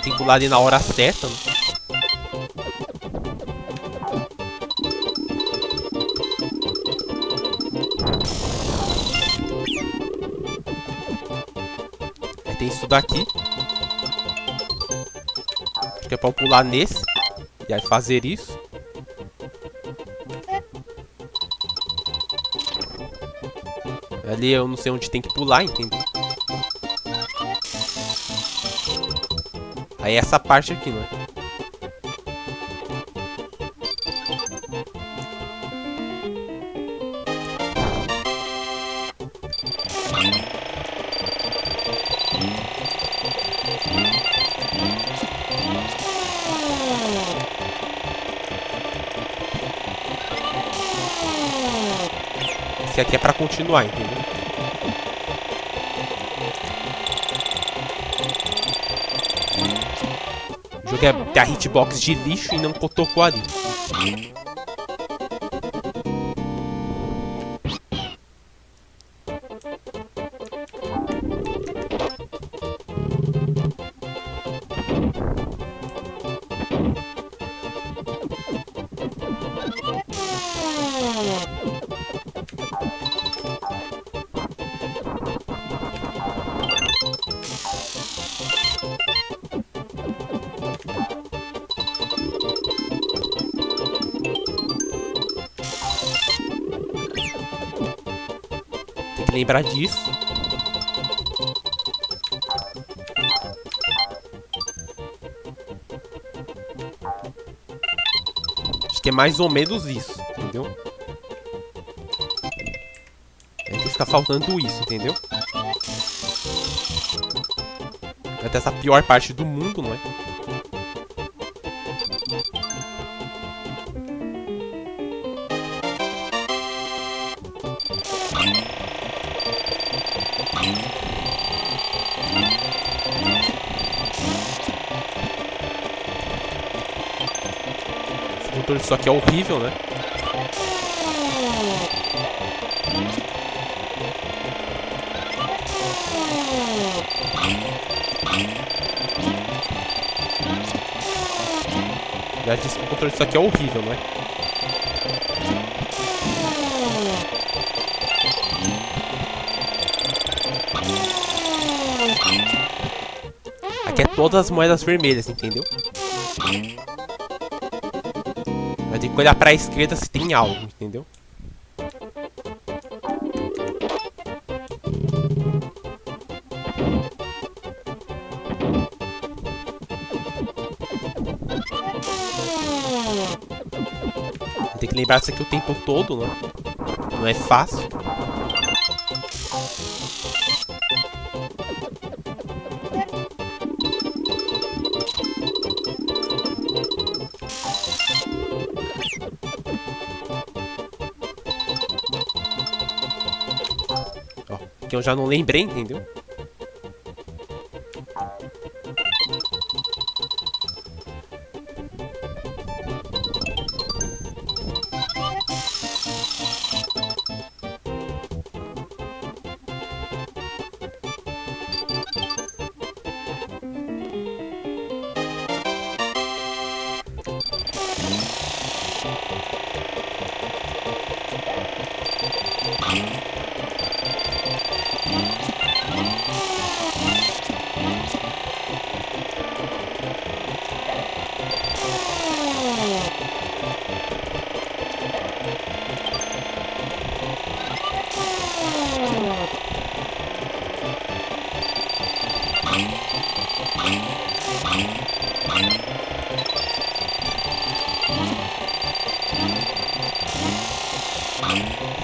Tem que pular ali na hora certa, né? Aí tem isso daqui. Acho que é pra eu pular nesse. E aí fazer isso. Ali eu não sei onde tem que pular, entendeu? Aí essa parte aqui, não é? Esse aqui é pra continuar, entendeu? O jogo é a hitbox de lixo e não tocou ali. Tem que lembrar disso. Acho que é mais ou menos isso, entendeu? É que fica faltando isso, entendeu? Vai ter essa pior parte do mundo, não é? Esse controle disso aqui é horrível, né? Já disse que o controle disso aqui é horrível, não é? Aqui é todas as moedas vermelhas, entendeu? Vai ter que olhar pra esquerda se tem algo, entendeu? Tem que lembrar disso aqui o tempo todo, né? Não é fácil. Ó, que eu já não lembrei, entendeu?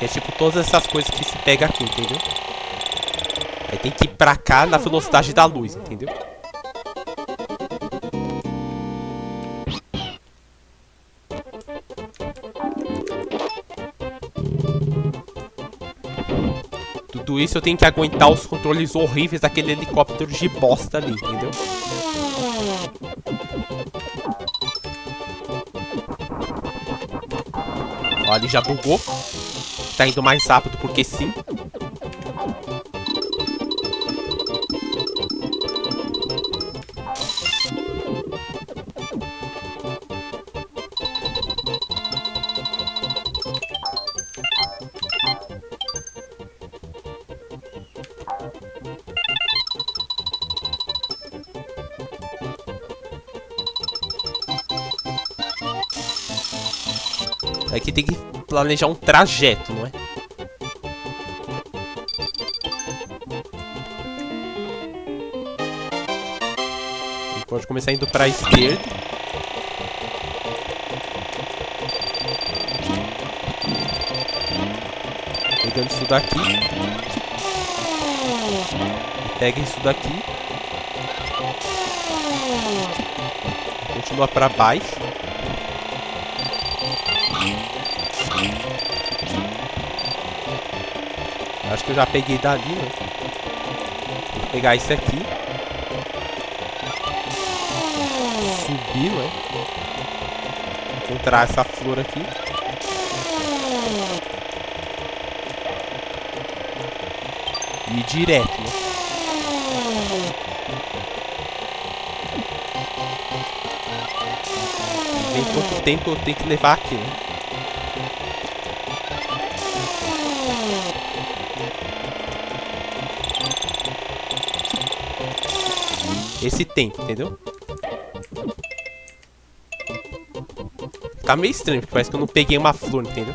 É tipo todas essas coisas que se pega aqui, entendeu? Aí tem que ir pra cá na velocidade da luz, entendeu? Tudo isso eu tenho que aguentar os controles horríveis daquele helicóptero de bosta ali, entendeu? Ó, ali já bugou. Tá indo mais rápido porque sim. Aqui tem que planejar um trajeto, não é? Ele pode começar indo para a esquerda. Pegando isso daqui. Pega isso daqui. Continua para baixo. Acho que eu já peguei dali, né? Tem que pegar isso aqui. Subir, né? Encontrar essa flor aqui. E ir direto, né? E ver quanto tempo eu tenho que levar aqui, né? Esse tempo, entendeu? Fica meio estranho, porque parece que eu não peguei uma flor, entendeu?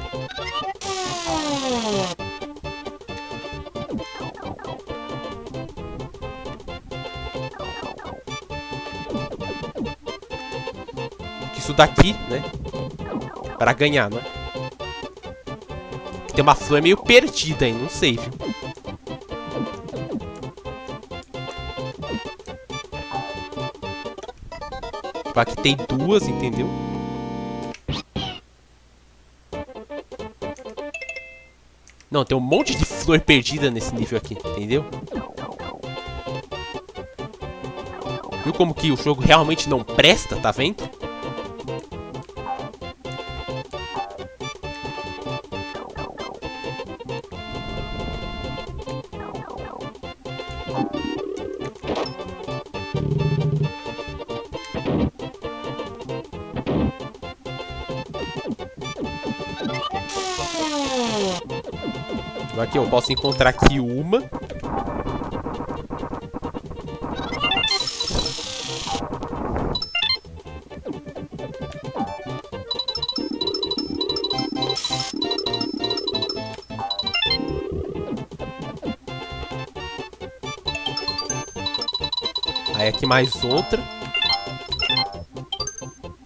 Isso daqui, né? Para ganhar, né? Tem uma flor meio perdida aí, não sei, viu? Aqui tem duas, entendeu? Não, tem um monte de flor perdida nesse nível aqui, entendeu? Viu como que o jogo realmente não presta, tá vendo? Aqui eu posso encontrar aqui uma. Aí aqui mais outra.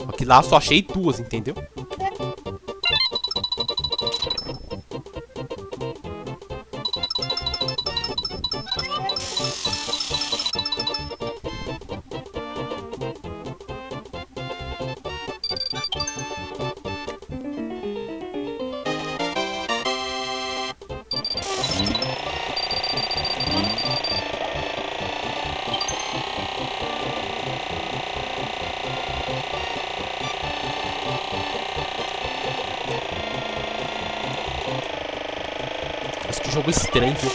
Aqui lá eu só achei duas, entendeu? Mas que jogo estranho, viu?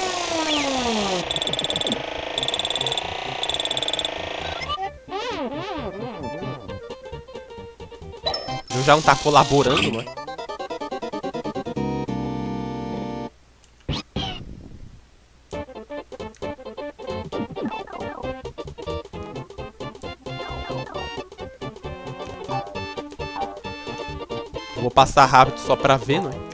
Eu já não tá colaborando, não é? Vou passar rápido só pra ver, não é?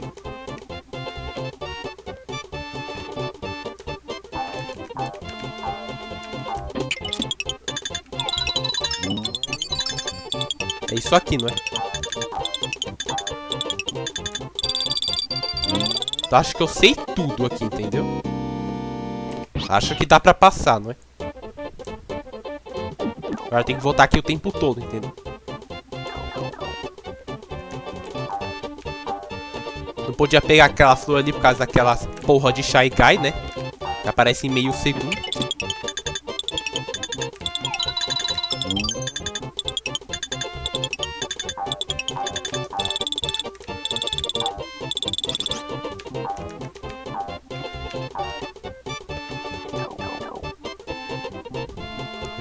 É isso aqui, não é? Tu acha que eu sei tudo aqui, entendeu? Acho que dá pra passar, não é? Agora tem que voltar aqui o tempo todo, entendeu? Não podia pegar aquela flor ali por causa daquela porra de Shy Guy, né? Que aparece em meio segundo.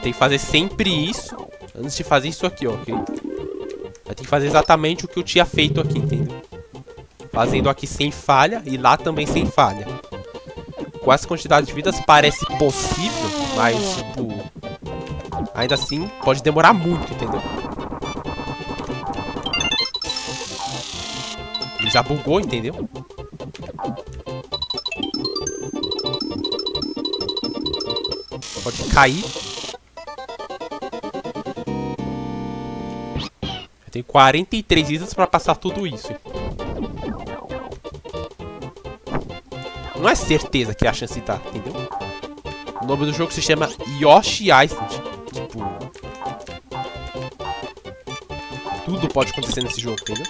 Tem que fazer sempre isso antes de fazer isso aqui, ó, ok? Vai ter que fazer exatamente o que eu tinha feito aqui, entendeu? Fazendo aqui sem falha e lá também sem falha. Com essa quantidade de vidas parece possível, mas, tipo... ainda assim, pode demorar muito, entendeu? Ele já bugou, entendeu? Pode cair. Eu tenho 43 vidas pra passar tudo isso. Não é certeza que a chance tá, entendeu? O nome do jogo se chama Yoshi Island. Tipo... tudo pode acontecer nesse jogo, entendeu?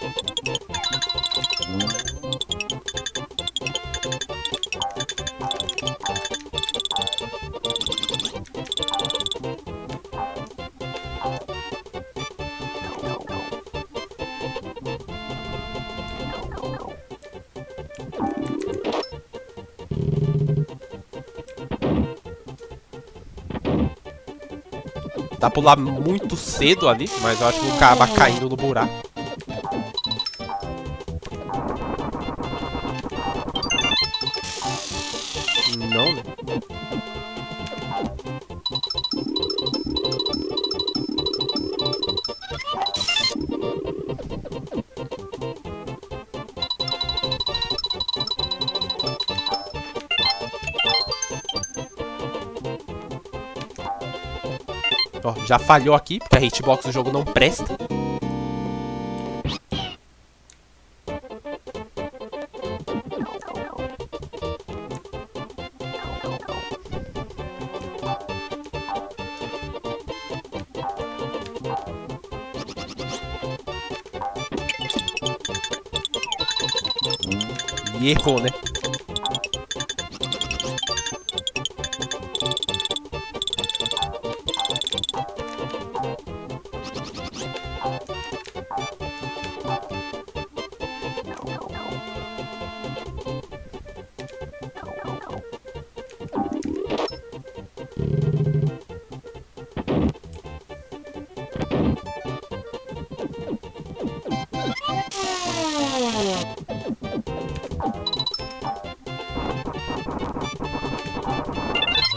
Dá pra pular muito cedo ali, mas eu acho que vou acabar caindo no buraco. Não, né? Ó, já falhou aqui, porque a hitbox do jogo não presta. E errou, né?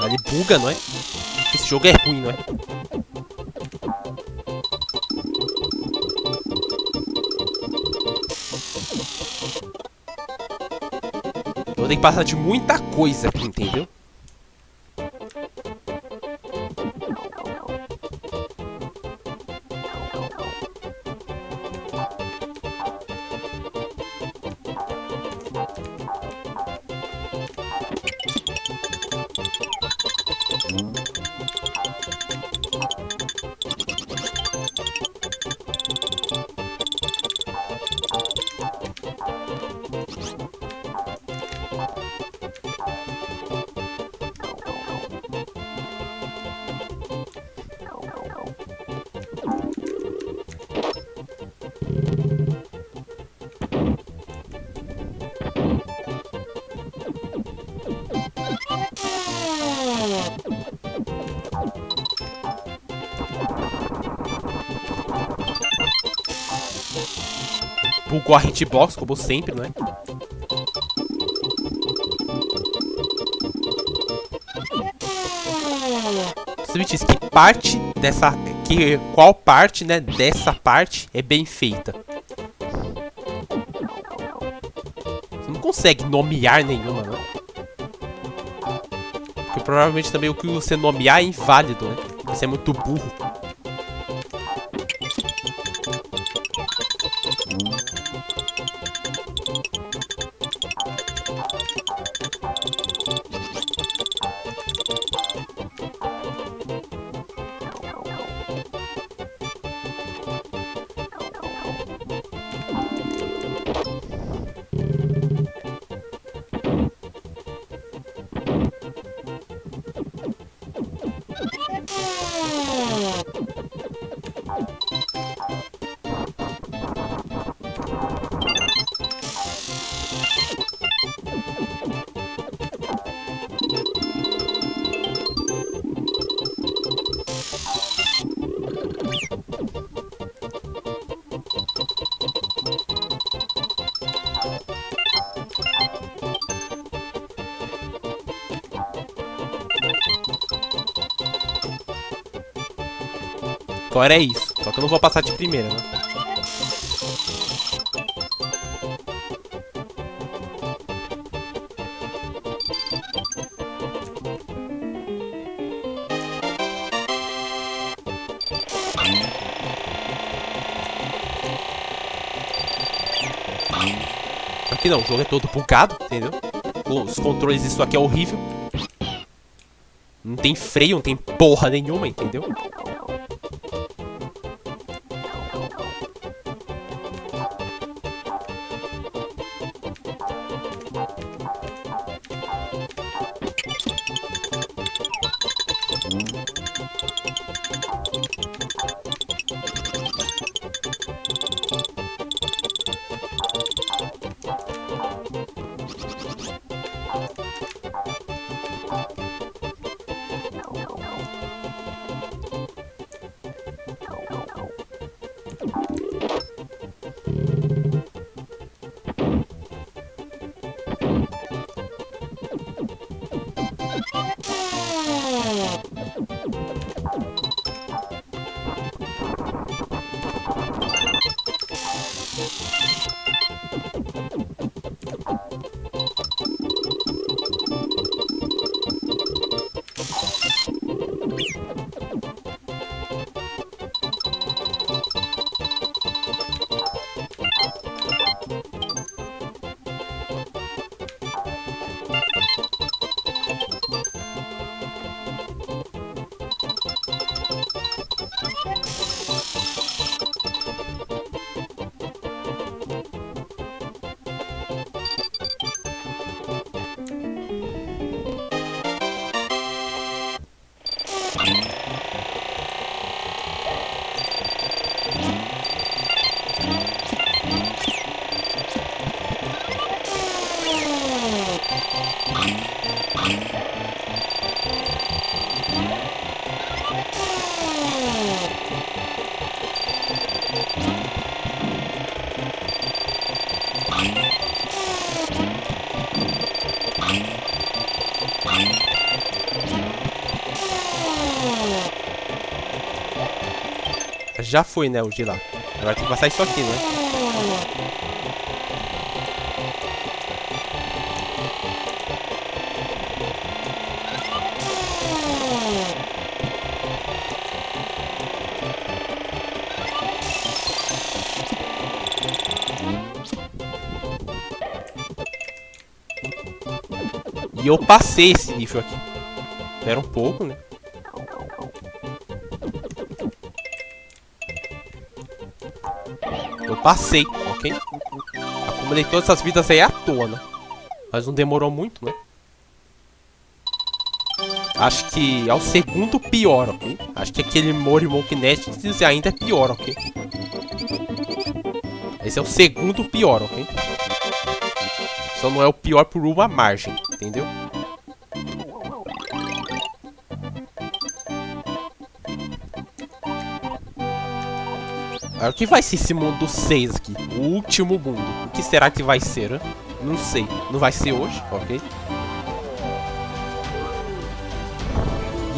Ele buga, não é? Esse jogo é ruim, não é? Eu vou ter que passar de muita coisa aqui, entendeu? Bugou a hitbox, como sempre, não é? Você me diz que parte dessa... qual parte, né, dessa parte é bem feita? Você não consegue nomear nenhuma, não? Porque provavelmente também o que você nomear é inválido, né? Você é muito burro. score é isso. Só que eu não vou passar de primeira, né? Aqui não, o jogo é todo bugado, entendeu? Os controles disso aqui é horrível. Não tem freio, não tem porra nenhuma, entendeu? Já foi, né, o de lá. Agora tem que passar isso aqui, né? E eu passei esse nível aqui. Espera um pouco, né? Eu passei, ok? Acumulei todas essas vidas aí à toa, né? Mas não demorou muito, né? Acho que é o segundo pior, ok? Acho que aquele Mori Monkey Nest ainda é pior, ok? Esse é o segundo pior, ok? Só não é o pior por uma margem, entendeu? Agora, o que vai ser esse mundo 6 aqui? O último mundo. O que será que vai ser, né? Não sei. Não vai ser hoje, ok?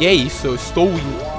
E é isso, eu estou indo.